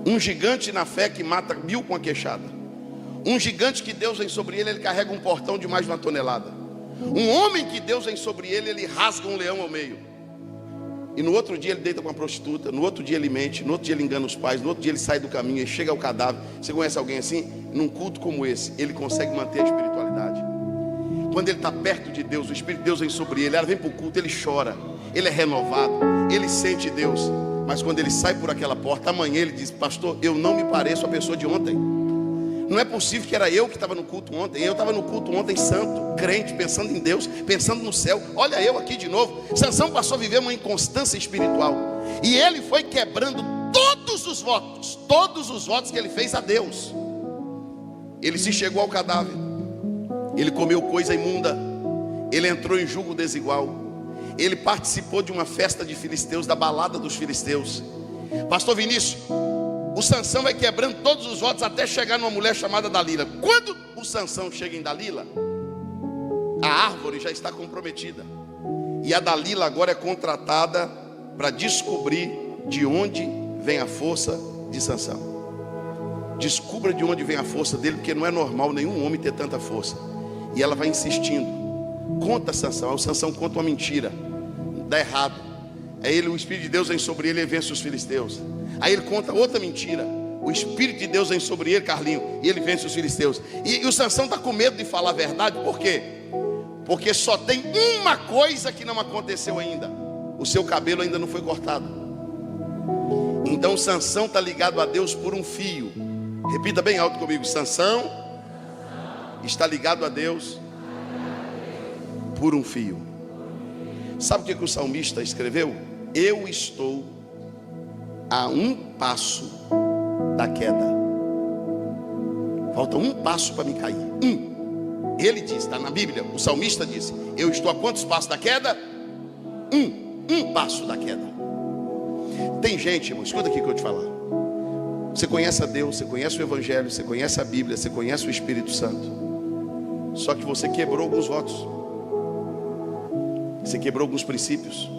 Um gigante na fé que mata 1000 com a queixada. Um gigante que Deus vem sobre ele, ele carrega um portão de mais de 1 tonelada. Um homem que Deus vem sobre ele, ele rasga um leão ao meio. E no outro dia ele deita com uma prostituta, no outro dia ele mente, no outro dia ele engana os pais, no outro dia ele sai do caminho e chega ao cadáver. Você conhece alguém assim? Num culto como esse, ele consegue manter a espiritualidade. Quando ele está perto de Deus, o Espírito de Deus vem sobre ele, ela vem para o culto, ele chora, ele é renovado, ele sente Deus. Mas quando ele sai por aquela porta, amanhã ele diz: pastor, eu não me pareço a pessoa de ontem. Não é possível que era eu que estava no culto ontem. Eu estava no culto ontem santo, crente, pensando em Deus, pensando no céu. Olha eu aqui de novo. Sansão passou a viver uma inconstância espiritual. E ele foi quebrando todos os votos que ele fez a Deus. Ele se chegou ao cadáver. Ele comeu coisa imunda. Ele entrou em julgo desigual. Ele participou de uma festa de filisteus, da balada dos filisteus. Pastor Vinícius, o Sansão vai quebrando todos os votos até chegar numa mulher chamada Dalila. Quando o Sansão chega em Dalila, a árvore já está comprometida. E a Dalila agora é contratada para descobrir de onde vem a força de Sansão. Descubra de onde vem a força dele, porque não é normal nenhum homem ter tanta força. E ela vai insistindo. Conta Sansão. Aí o Sansão conta uma mentira, dá errado. Aí ele, o Espírito de Deus vem sobre ele e vence os filisteus. Aí ele conta outra mentira. O Espírito de Deus vem sobre ele, Carlinho, e ele vence os filisteus. E o Sansão está com medo de falar a verdade. Por quê? Porque só tem uma coisa que não aconteceu ainda. O seu cabelo ainda não foi cortado. Então Sansão está ligado a Deus por um fio. Repita bem alto comigo: Sansão está ligado a Deus por um fio. Sabe o que o salmista escreveu? Eu estou a um passo da queda. Falta um passo para me cair. Ele diz, está na Bíblia, o salmista disse: eu estou a quantos passos da queda? Um passo da queda. Tem gente, irmão, escuta aqui que eu vou te falar. Você conhece a Deus, você conhece o Evangelho, você conhece a Bíblia, você conhece o Espírito Santo. Só que você quebrou alguns votos. Você quebrou alguns princípios.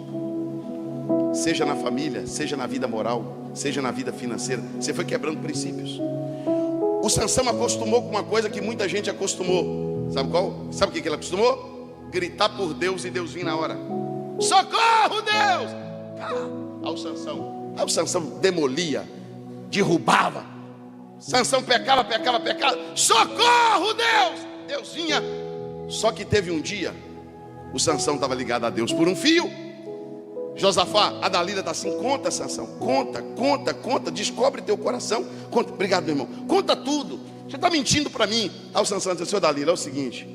Seja na família, seja na vida moral, seja na vida financeira. Você foi quebrando princípios. O Sansão acostumou com uma coisa que muita gente acostumou. Sabe qual? Sabe o que ele acostumou? Gritar por Deus e Deus vir na hora. Socorro, Deus! Aí o Sansão demolia, derrubava. Sansão pecava. Socorro, Deus! Deus vinha. Só que teve um dia, o Sansão estava ligado a Deus por um fio. Josafá, a Dalila está assim: conta, Sansão, conta, descobre teu coração, conta. Obrigado, meu irmão, conta tudo. Você está mentindo para mim. Aí o Sansão disse: senhor Dalila, é o seguinte,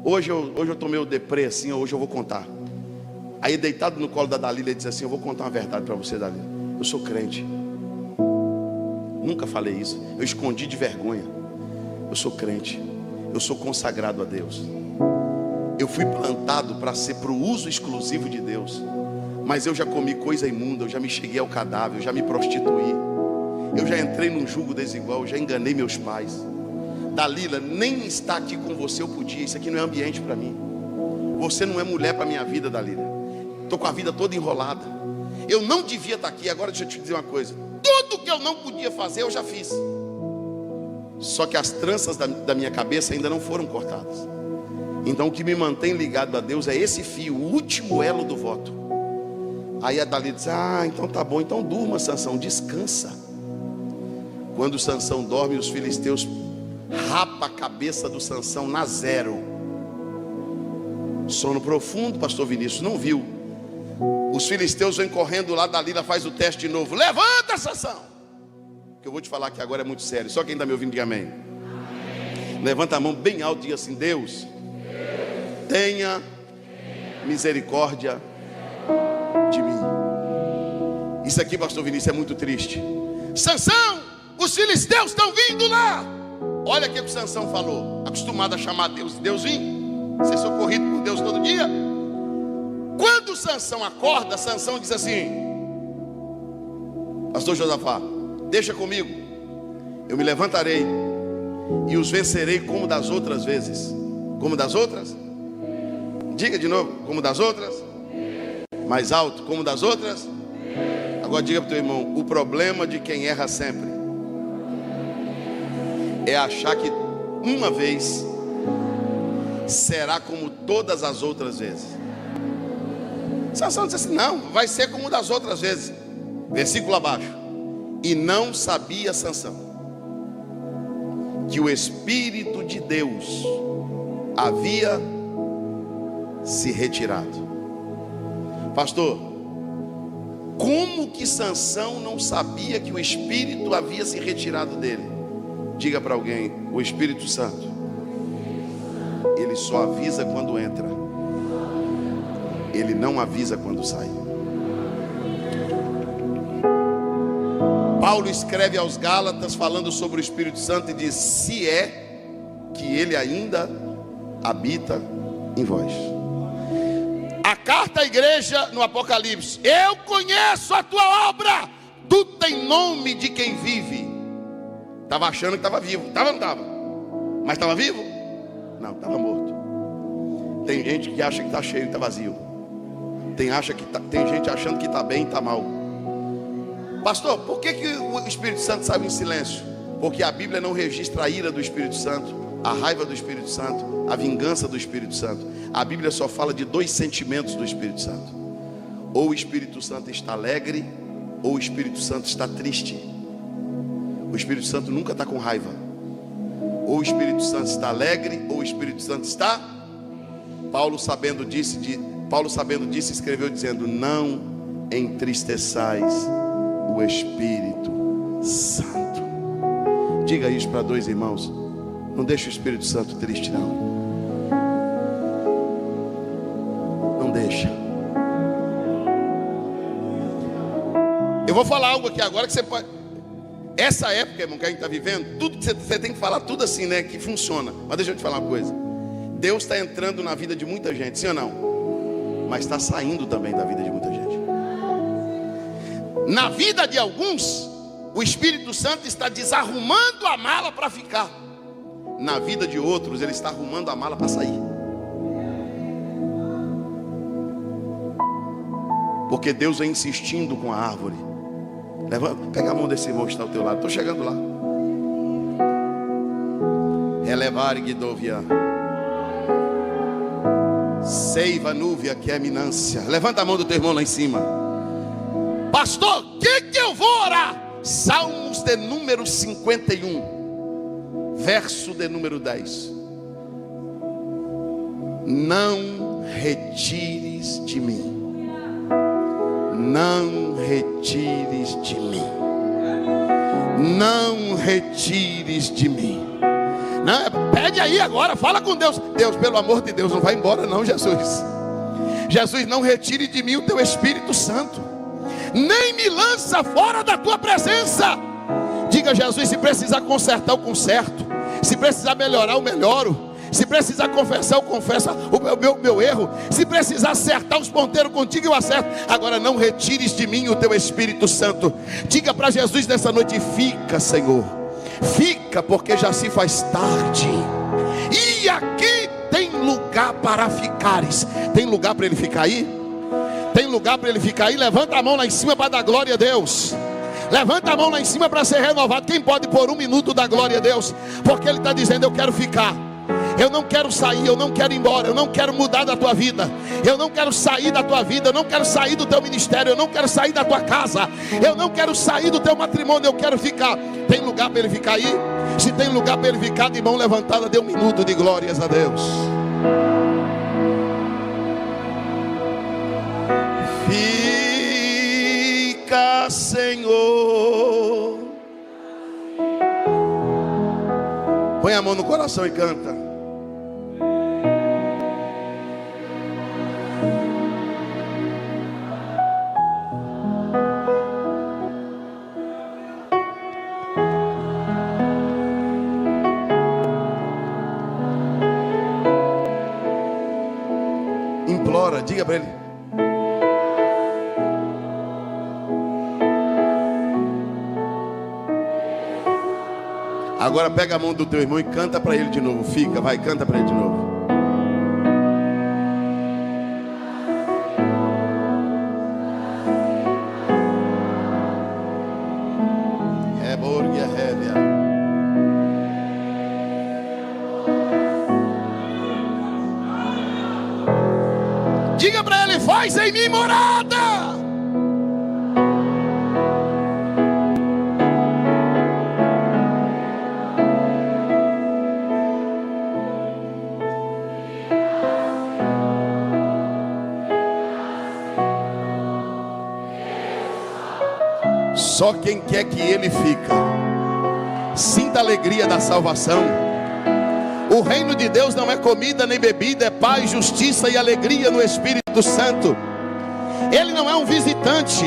hoje eu estou meio deprê assim, hoje eu vou contar. Aí deitado no colo da Dalila, ele disse assim: eu vou contar uma verdade para você, Dalila. Eu sou crente. Nunca falei isso, eu escondi de vergonha. Eu sou crente, eu sou consagrado a Deus. Eu fui plantado para ser para o uso exclusivo de Deus. Mas eu já comi coisa imunda, eu já me cheguei ao cadáver, eu já me prostituí, eu já entrei num jugo desigual, eu já enganei meus pais. Dalila, nem estar aqui com você eu podia, isso aqui não é ambiente para mim. Você não é mulher para minha vida, Dalila. Estou com a vida toda enrolada. Eu não devia estar aqui. Agora deixa eu te dizer uma coisa: tudo que eu não podia fazer eu já fiz. Só que as tranças da minha cabeça ainda não foram cortadas. Então o que me mantém ligado a Deus é esse fio, o último elo do voto. Aí a Dalila diz: então tá bom, então durma, Sansão, descansa. Quando Sansão dorme, os filisteus rapam a cabeça do Sansão na zero. Sono profundo, pastor Vinícius, não viu. Os filisteus vêm correndo lá, Dalila faz o teste de novo: levanta, Sansão. O que eu vou te falar aqui agora é muito sério. Só quem está me ouvindo diga amém. Levanta a mão bem alto e diga assim: Deus, tenha misericórdia de mim. Isso aqui, pastor Vinícius, é muito triste. Sansão, os filisteus estão vindo lá. Olha o que o Sansão falou, acostumado a chamar Deus, Deus vim, ser socorrido por Deus todo dia. Quando Sansão acorda, Sansão diz assim: pastor Josafá, deixa comigo, eu me levantarei e os vencerei como das outras vezes. Como das outras? Diga de novo: como das outras? Mais alto: como das outras? Agora diga para o teu irmão: o problema de quem erra sempre é achar que uma vez será como todas as outras vezes. Sansão disse assim: não, vai ser como das outras vezes. Versículo abaixo: e não sabia Sansão que o Espírito de Deus havia se retirado. Pastor, como que Sansão não sabia que o Espírito havia se retirado dele? Diga para alguém: o Espírito Santo, ele só avisa quando entra, ele não avisa quando sai. Paulo escreve aos Gálatas falando sobre o Espírito Santo e diz: se é que ele ainda habita em vós. A carta à igreja no Apocalipse: eu conheço a tua obra, tu tem nome de quem vive. Estava achando que estava vivo, estava ou não estava? Mas estava vivo? Não, estava morto. Tem gente que acha que está cheio e está vazio. Tem gente achando que está bem e está mal. Pastor, por que o Espírito Santo sabe em silêncio? Porque a Bíblia não registra a ira do Espírito Santo, a raiva do Espírito Santo, a vingança do Espírito Santo. A Bíblia só fala de 2 sentimentos do Espírito Santo: ou o Espírito Santo está alegre, ou o Espírito Santo está triste. O Espírito Santo nunca está com raiva. Ou o Espírito Santo está alegre, ou o Espírito Santo está... Paulo sabendo disso, escreveu dizendo: não entristeçais o Espírito Santo. Diga isso para 2 irmãos. Não deixe o Espírito Santo triste, não. Não deixa. Eu vou falar algo aqui agora que você pode... Essa época, irmão, que a gente está vivendo, tudo que você tem que falar, tudo assim, né? Que funciona. Mas deixa eu te falar uma coisa. Deus está entrando na vida de muita gente, sim ou não? Mas está saindo também da vida de muita gente. Na vida de alguns, o Espírito Santo está desarrumando a mala para ficar. Na vida de outros, ele está arrumando a mala para sair. Porque Deus vem insistindo com a árvore. Pega a mão desse irmão que está ao teu lado. Estou chegando lá. Relevar Guidovia. Seiva núvia que é eminência. Levanta a mão do teu irmão lá em cima. Pastor, o que eu vou orar? Salmos de número 51, verso de número 10. Não retires de mim. Não retires de mim. Não retires de mim. Não, pede aí agora, fala com Deus. Deus, pelo amor de Deus, não vai embora não, Jesus. Jesus, não retire de mim o teu Espírito Santo. Nem me lança fora da tua presença. Diga: Jesus, se precisar consertar, eu conserto. Se precisar melhorar, eu melhoro. Se precisar confessar, eu confesso o meu erro. Se precisar acertar os ponteiros contigo, eu acerto. Agora não retires de mim o teu Espírito Santo. Diga para Jesus nessa noite: fica, Senhor. Fica, porque já se faz tarde. E aqui tem lugar para ficares. Tem lugar para ele ficar aí? Tem lugar para ele ficar aí? Levanta a mão lá em cima para dar glória a Deus. Levanta a mão lá em cima para ser renovado. Quem pode por 1 minuto dar glória a Deus? Porque ele está dizendo: eu quero ficar. Eu não quero sair, eu não quero ir embora, eu não quero mudar da tua vida, eu não quero sair da tua vida, eu não quero sair do teu ministério, eu não quero sair da tua casa, eu não quero sair do teu matrimônio, eu quero ficar. Tem lugar para ele ficar aí? Se tem lugar para ele ficar, de mão levantada, dê 1 minuto de glórias a Deus. Fica, Senhor. Põe a mão no coração e canta. Implora, diga para ele. Agora pega a mão do teu irmão e canta para ele de novo. Fica, vai, canta para ele de novo. É borgia révia. Diga para ele: faz em mim morada. Só quem quer que ele fica. Sinta a alegria da salvação. O reino de Deus não é comida nem bebida, é paz, justiça e alegria no Espírito Santo. Ele não é um visitante.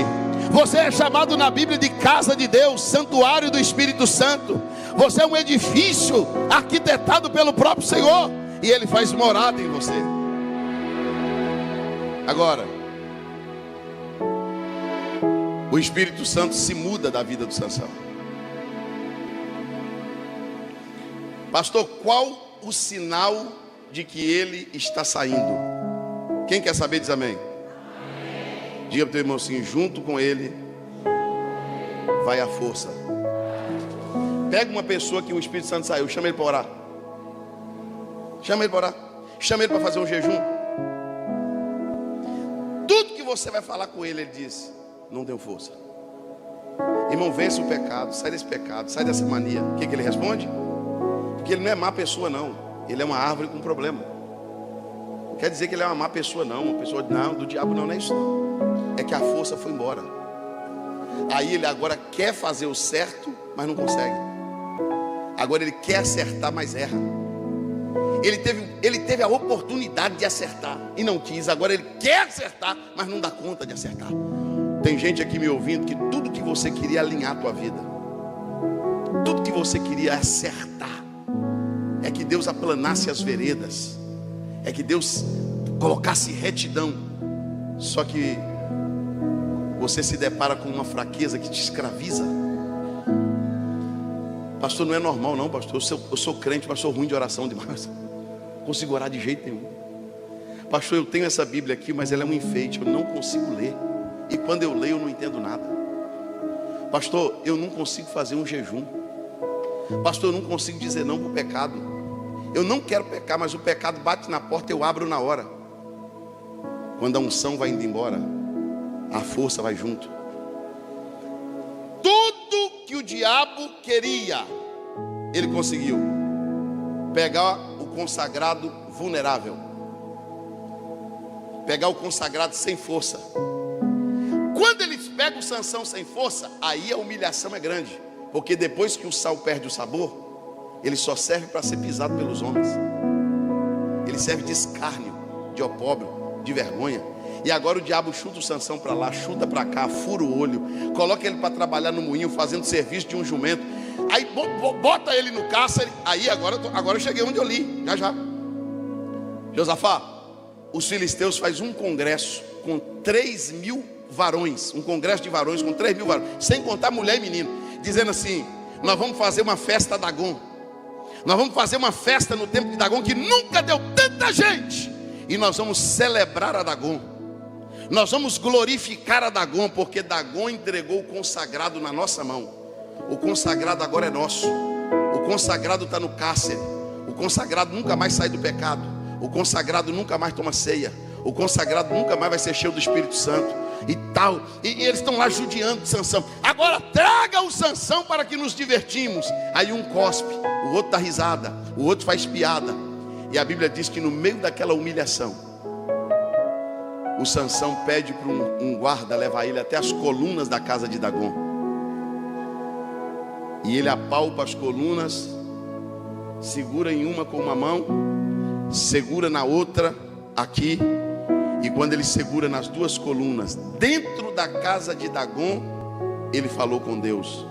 Você é chamado na Bíblia de casa de Deus, santuário do Espírito Santo. Você é um edifício arquitetado pelo próprio Senhor, e Ele faz morada em você. Agora, o Espírito Santo se muda da vida do Sansão. Pastor, qual o sinal de que ele está saindo? Quem quer saber diz amém. Diga para o teu irmão assim: junto com ele vai a força. Pega uma pessoa que o Espírito Santo saiu, chama ele para orar. Chama ele para orar. Chama ele para fazer um jejum. Tudo que você vai falar com ele, ele diz: não deu força. Irmão, vence o pecado, sai desse pecado, sai dessa mania. O que ele responde? Porque ele não é má pessoa não. Ele é uma árvore com problema. Não quer dizer que ele é uma má pessoa não. Uma pessoa, não, do diabo não é isso não. É que a força foi embora. Aí ele agora quer fazer o certo, mas não consegue. Agora ele quer acertar, mas erra. Ele teve a oportunidade de acertar e não quis. Agora ele quer acertar, mas não dá conta de acertar. Tem gente aqui me ouvindo que tudo que você queria alinhar a tua vida, tudo que você queria acertar, é que Deus aplanasse as veredas, é que Deus colocasse retidão. Só que você se depara com uma fraqueza que te escraviza. Pastor, não é normal não, pastor. Eu sou crente, mas sou ruim de oração demais. Não consigo orar de jeito nenhum. Pastor, eu tenho essa Bíblia aqui, mas ela é um enfeite, eu não consigo ler. E quando eu leio, eu não entendo nada. Pastor, eu não consigo fazer um jejum. Pastor, eu não consigo dizer não para o pecado. Eu não quero pecar, mas o pecado bate na porta, eu abro na hora. Quando a unção vai indo embora, a força vai junto. Tudo que o diabo queria, ele conseguiu. Pegar o consagrado vulnerável, pegar o consagrado sem força. Quando eles pegam o Sansão sem força, aí a humilhação é grande. Porque depois que o sal perde o sabor, ele só serve para ser pisado pelos homens. Ele serve de escárnio, de opróbrio, de vergonha. E agora o diabo chuta o Sansão para lá, chuta para cá, fura o olho, coloca ele para trabalhar no moinho, fazendo serviço de um jumento. Aí bota ele no cárcere. Aí agora eu cheguei onde eu li, já. Josafá, os filisteus faz um congresso com 3.000 varões, um congresso de varões com 3.000 varões, sem contar mulher e menino, dizendo assim: nós vamos fazer uma festa a Dagon. Nós vamos fazer uma festa no templo de Dagon que nunca deu tanta gente. E nós vamos celebrar a Dagon. Nós vamos glorificar a Dagon, porque Dagon entregou o consagrado na nossa mão. O consagrado agora é nosso. O consagrado está no cárcere. O consagrado nunca mais sai do pecado. O consagrado nunca mais toma ceia. O consagrado nunca mais vai ser cheio do Espírito Santo e tal. E eles estão lá judiando de Sansão. Agora traga o Sansão para que nos divertimos. Aí um cospe, o outro dá risada, o outro faz piada. E a Bíblia diz que no meio daquela humilhação, o Sansão pede para um guarda levar ele até as colunas da casa de Dagon. E ele apalpa as colunas, segura em uma com uma mão, segura na outra aqui. E quando ele segura nas duas colunas, dentro da casa de Dagon, ele falou com Deus.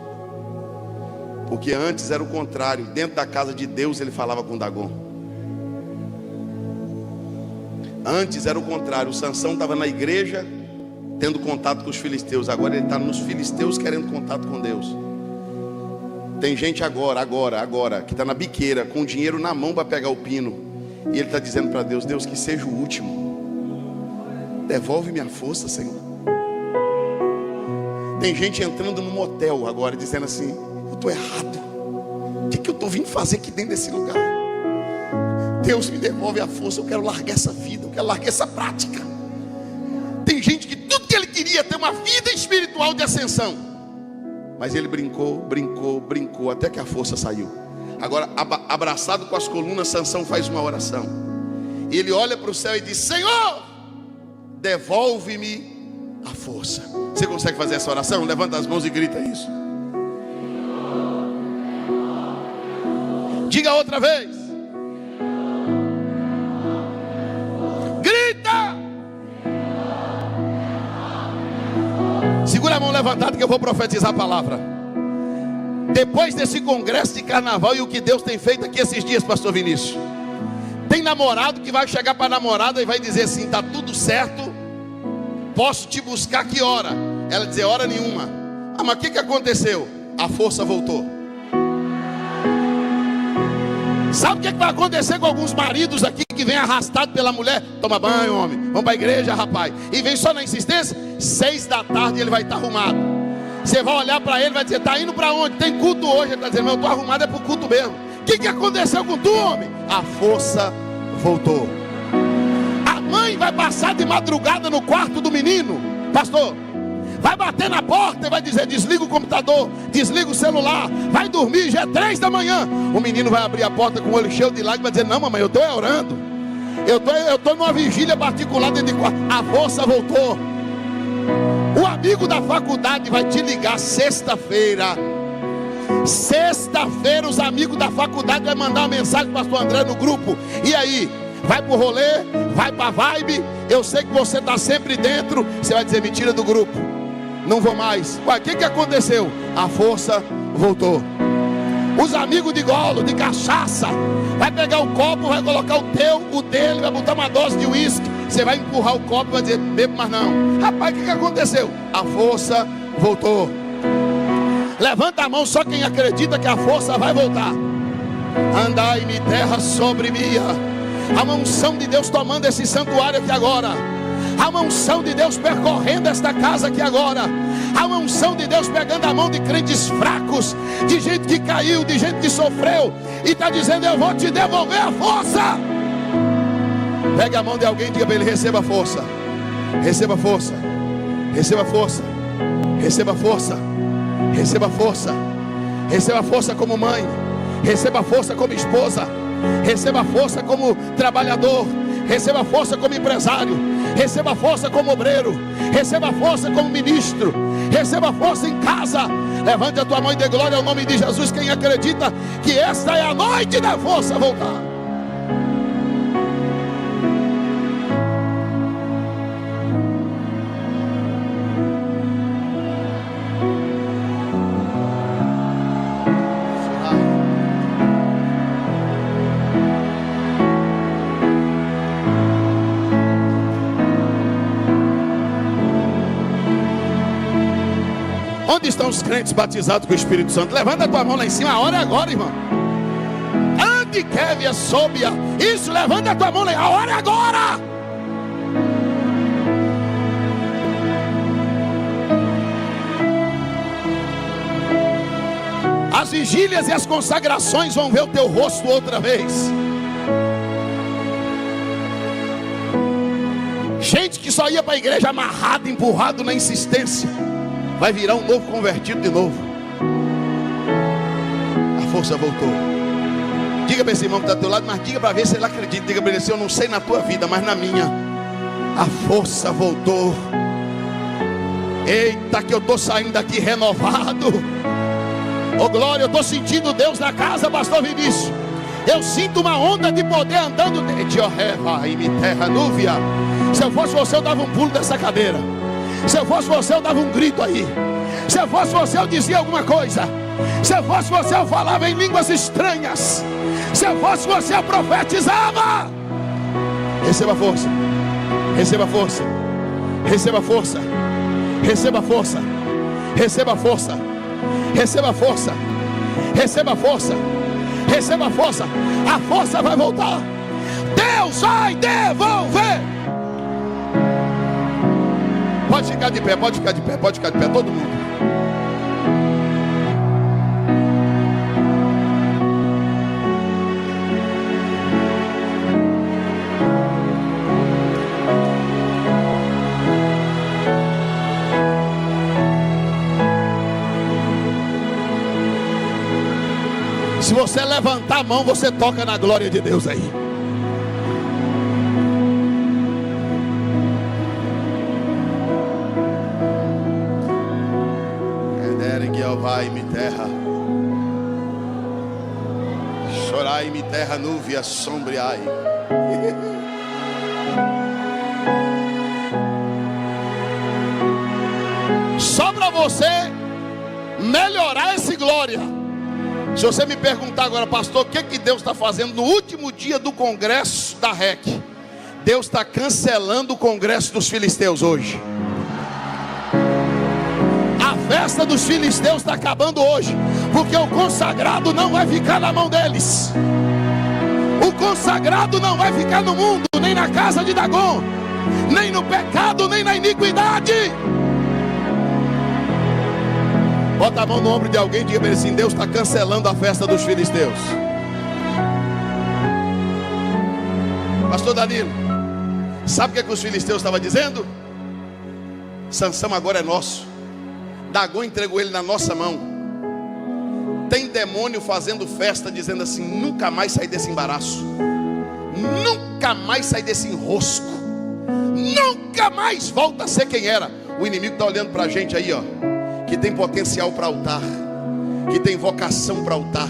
Porque antes era o contrário, dentro da casa de Deus ele falava com Dagon. Antes era o contrário, o Sansão estava na igreja tendo contato com os filisteus. Agora ele está nos filisteus querendo contato com Deus. Tem gente agora, que está na biqueira, com o dinheiro na mão para pegar o pino. E ele está dizendo para Deus: Deus, que seja o último. Devolve minha força, Senhor. Tem gente entrando no motel agora, dizendo assim: eu estou errado. O que eu estou vindo fazer aqui dentro desse lugar? Deus, me devolve a força. Eu quero largar essa vida, eu quero largar essa prática. Tem gente que tudo que ele queria ter uma vida espiritual de ascensão, mas ele brincou, até que a força saiu. Agora, abraçado com as colunas, Sansão faz uma oração. E ele olha para o céu e diz: Senhor, devolve-me a força. Você consegue fazer essa oração? Levanta as mãos e grita isso. Diga outra vez. Grita. Segura a mão levantada que eu vou profetizar a palavra. Depois desse congresso de carnaval e o que Deus tem feito aqui esses dias, pastor Vinícius, tem namorado que vai chegar para a namorada e vai dizer assim: está tudo certo, posso te buscar que hora? Ela dizer: hora nenhuma. Ah, mas o que aconteceu? A força voltou. Sabe o que vai acontecer com alguns maridos aqui que vem arrastado pela mulher? Toma banho, homem, vamos para a igreja, rapaz. E vem só na insistência. 6 da tarde ele vai estar arrumado. Você vai olhar para ele e vai dizer: está indo para onde? Tem culto hoje. Ele está dizendo: eu estou arrumado, é para o culto mesmo. O que aconteceu com tu, homem? A força voltou. A mãe vai passar de madrugada no quarto do menino, pastor, vai bater na porta e vai dizer: desliga o computador, desliga o celular, vai dormir, já é 3 da manhã. O menino vai abrir a porta com o olho cheio de lágrimas e vai dizer: não, mamãe, eu estou orando, eu estou numa vigília particular dentro de quarto. A força voltou. O amigo da faculdade vai te ligar sexta-feira. Sexta-feira os amigos da faculdade vão mandar uma mensagem para o pastor André no grupo: e aí, vai pro rolê, vai pra vibe, eu sei que você está sempre dentro. Você vai dizer: me tira do grupo, não vou mais. Ué, o que aconteceu? A força voltou. Os amigos de golo, de cachaça, vai pegar o copo, vai colocar o teu, o dele, vai botar uma dose de uísque. Você vai empurrar o copo e vai dizer: bebo mais não. Rapaz, o que aconteceu? A força voltou. Levanta a mão só quem acredita que a força vai voltar. Andai-me terra sobre mim. Há uma unção de Deus tomando esse santuário aqui agora. Há uma unção de Deus percorrendo esta casa aqui agora. Há uma unção de Deus pegando a mão de crentes fracos, de gente que caiu, de gente que sofreu, e está dizendo: eu vou te devolver a força. Pegue a mão de alguém e diga para ele: receba força. Receba força. Receba força. Receba força. Receba força. Receba força como mãe. Receba força como esposa. Receba força como trabalhador. Receba força como empresário. Receba força como obreiro. Receba força como ministro. Receba força em casa. Levante a tua mão e dê glória ao nome de Jesus. Quem acredita que esta é a noite da força voltar. Onde estão os crentes batizados com o Espírito Santo? Levanta a tua mão lá em cima. A hora é agora, irmão. Ande, Kevia, Sobia. Isso, levanta a tua mão lá. A hora é agora. As vigílias e as consagrações vão ver o teu rosto outra vez. Gente que só ia para a igreja amarrado, empurrado na insistência, vai virar um novo convertido de novo. A força voltou. Diga para esse irmão que está do teu lado, mas diga para ver se ele acredita. Diga para ele assim: eu não sei na tua vida, mas na minha, a força voltou. Eita, que eu estou saindo daqui renovado. Oh glória, eu estou sentindo Deus na casa, pastor Vinícius. Eu sinto uma onda de poder andando de Orreva e me terra núvia. Se eu fosse você, eu dava um pulo dessa cadeira. Se eu fosse você, eu dava um grito aí. Se eu fosse você, eu dizia alguma coisa. Se eu fosse você, eu falava em línguas estranhas. Se eu fosse você, eu profetizava. Receba força. Receba força. Receba força. Receba força. Receba força. Receba força. Receba força. Receba força. A força vai voltar. Deus vai devolver. Pode ficar de pé, pode ficar de pé, pode ficar de pé, todo mundo. Se você levantar a mão, você toca na glória de Deus aí. Vai-me terra, chorai-me terra núvia sombreai. Só para você melhorar esse glória. Se você me perguntar agora: pastor, o que Deus está fazendo no último dia do congresso da REC? Deus está cancelando o congresso dos filisteus hoje. A festa dos filisteus está acabando hoje, porque o consagrado não vai ficar na mão deles. O consagrado não vai ficar no mundo, nem na casa de Dagon, nem no pecado, nem na iniquidade. Bota a mão no ombro de alguém e diga para ele assim: Deus está cancelando a festa dos filisteus. Pastor Danilo, sabe o que os filisteus estavam dizendo? Sansão agora é nosso. Dagom entregou ele na nossa mão. Tem demônio fazendo festa, dizendo assim: nunca mais sair desse embaraço, nunca mais sair desse enrosco, nunca mais volta a ser quem era. O inimigo está olhando para a gente aí, ó, que tem potencial para altar, que tem vocação para altar,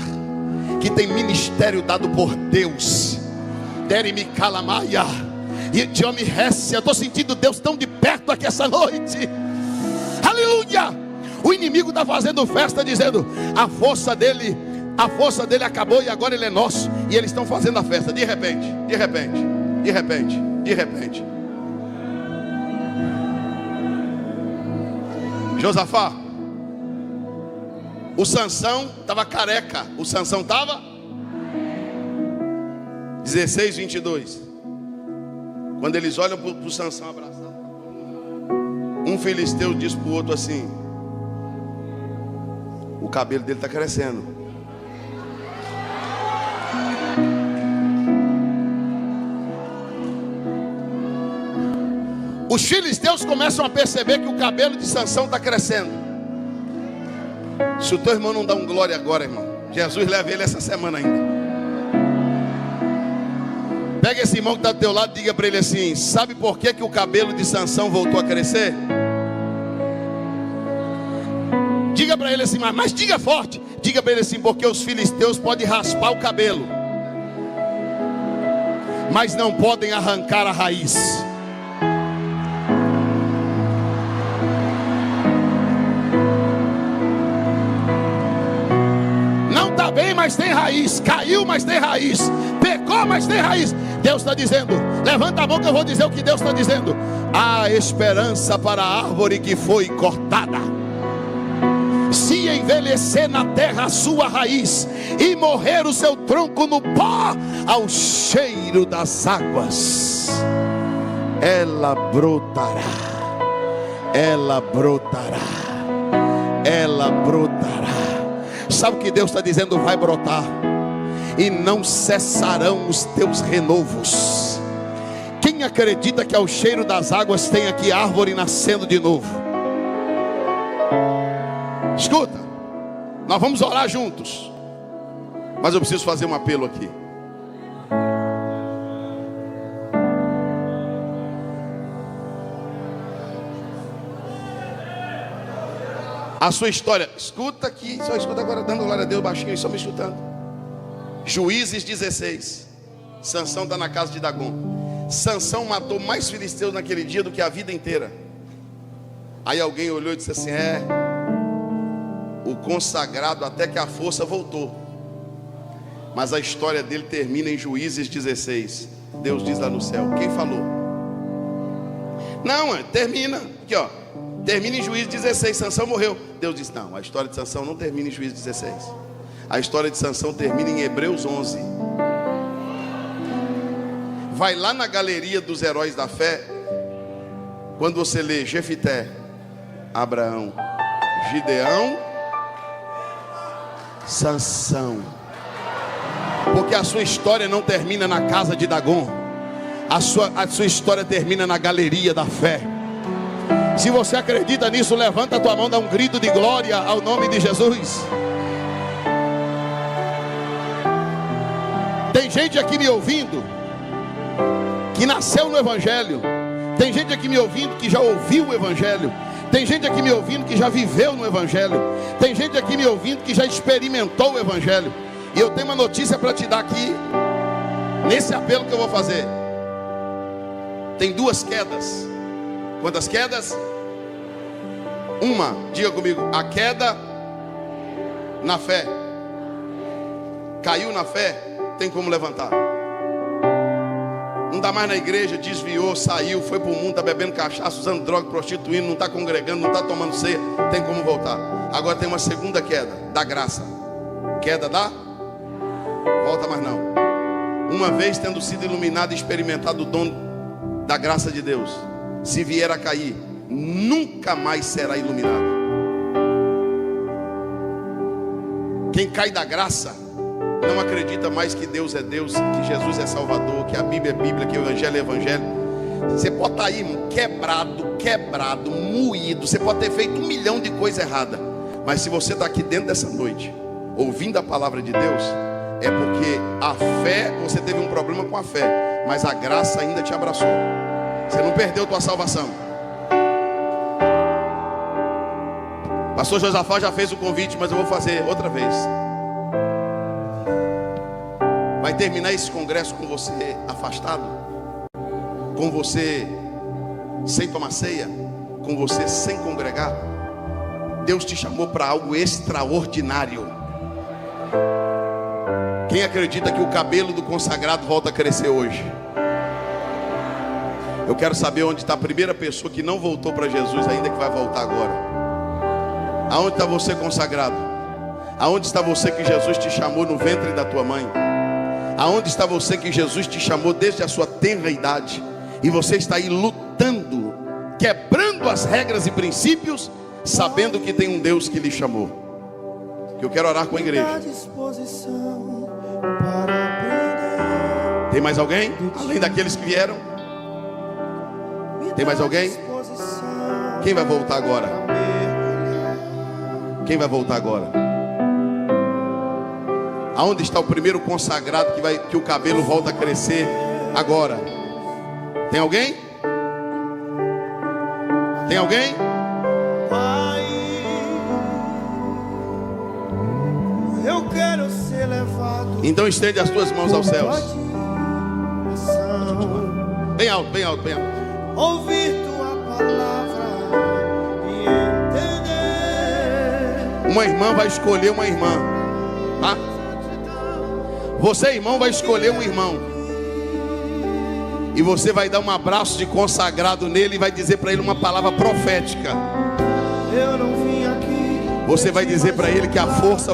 que tem ministério dado por Deus. Derime calamaia. E de homem rece. Eu estou sentindo Deus tão de perto aqui essa noite. Aleluia. O inimigo está fazendo festa, dizendo: a força dele acabou e agora ele é nosso. E eles estão fazendo a festa. De repente. Josafá, o Sansão estava careca. O Sansão estava 16, 22. Quando eles olham para o Sansão abraçado, um filisteu diz para o outro assim: o cabelo dele está crescendo. Os filisteus começam a perceber que o cabelo de Sansão está crescendo. Se o teu irmão não dá um glória agora, irmão, Jesus leva ele essa semana ainda. Pega esse irmão que está do teu lado e diga para ele assim: sabe por que o cabelo de Sansão voltou a crescer? Diga para ele assim, mas diga forte. Diga para ele assim: porque os filisteus podem raspar o cabelo, mas não podem arrancar a raiz. Não está bem, mas tem raiz. Caiu, mas tem raiz. Pecou, mas tem raiz. Deus está dizendo, levanta a mão que eu vou dizer o que Deus está dizendo: há esperança para a árvore que foi cortada. Se envelhecer na terra a sua raiz e morrer o seu tronco no pó, ao cheiro das águas, ela brotará, ela brotará, ela brotará. Sabe o que Deus está dizendo? Vai brotar, e não cessarão os teus renovos. Quem acredita que ao cheiro das águas tem aqui árvore nascendo de novo? Escuta, nós vamos orar juntos, mas eu preciso fazer um apelo aqui. A sua história, escuta aqui, só escuta agora, dando glória a Deus baixinho, só me escutando. Juízes 16. Sansão está na casa de Dagom. Sansão matou mais filisteus naquele dia do que a vida inteira. Aí alguém olhou e disse assim: o consagrado até que a força voltou. Mas a história dele termina em Juízes 16. Deus diz lá no céu: quem falou? Não, termina aqui, ó. Termina em Juízes 16. Sansão morreu. Deus diz: não, a história de Sansão não termina em Juízes 16. A história de Sansão termina em Hebreus 11. Vai lá na galeria dos heróis da fé. Quando você lê Jefité, Abraão, Gideão, Sansão. Porque a sua história não termina na casa de Dagom. A sua história termina na galeria da fé. Se você acredita nisso, levanta a tua mão, dá um grito de glória ao nome de Jesus. Tem gente aqui me ouvindo que nasceu no Evangelho. Tem gente aqui me ouvindo que já ouviu o Evangelho. Tem gente aqui me ouvindo que já viveu no Evangelho. Tem gente aqui me ouvindo que já experimentou o Evangelho. E eu tenho uma notícia para te dar aqui, nesse apelo que eu vou fazer. Tem duas quedas. Quantas quedas? Uma, diga comigo: a queda na fé. Caiu na fé, tem como levantar. Não está mais na igreja, desviou, saiu, foi para o mundo, está bebendo cachaça, usando droga, prostituindo, não está congregando, não está tomando ceia, tem como voltar. Agora tem uma segunda queda, da graça. Queda da? Volta mais não. Uma vez tendo sido iluminado e experimentado o dom da graça de Deus, se vier a cair, nunca mais será iluminado. Quem cai da graça não acredita mais que Deus é Deus, que Jesus é Salvador, que a Bíblia é Bíblia, que o Evangelho é Evangelho. Você pode estar aí, irmão, quebrado, moído. Você pode ter feito 1 milhão de coisas erradas, mas se você está aqui dentro dessa noite, ouvindo a palavra de Deus, é porque a fé, você teve um problema com a fé, mas a graça ainda te abraçou. Você não perdeu a tua salvação. Pastor Josafá já fez o convite, mas eu vou fazer outra vez. Vai terminar esse congresso com você afastado, com você sem tomar ceia, com você sem congregar. Deus te chamou para algo extraordinário. Quem acredita que o cabelo do consagrado volta a crescer hoje? Eu quero saber onde está a primeira pessoa que não voltou para Jesus ainda, que vai voltar agora. Aonde está você consagrado? Aonde está você que Jesus te chamou no ventre da tua mãe? Aonde está você que Jesus te chamou desde a sua tenra idade? E você está aí lutando, quebrando as regras e princípios, sabendo que tem um Deus que lhe chamou. Que eu quero orar com a igreja. Tem mais alguém? Além daqueles que vieram? Tem mais alguém? Quem vai voltar agora? Quem vai voltar agora? Aonde está o primeiro consagrado que o cabelo volta a crescer agora? Tem alguém? Tem alguém? Eu quero ser levado. Então estende as tuas mãos aos céus. Bem alto, bem alto, bem alto. Ouvir tua palavra e entender. Uma irmã vai escolher uma irmã, tá? Você, irmão, vai escolher um irmão. E você vai dar um abraço de consagrado nele e vai dizer para ele uma palavra profética. Eu não vim aqui. Você vai dizer para ele que a força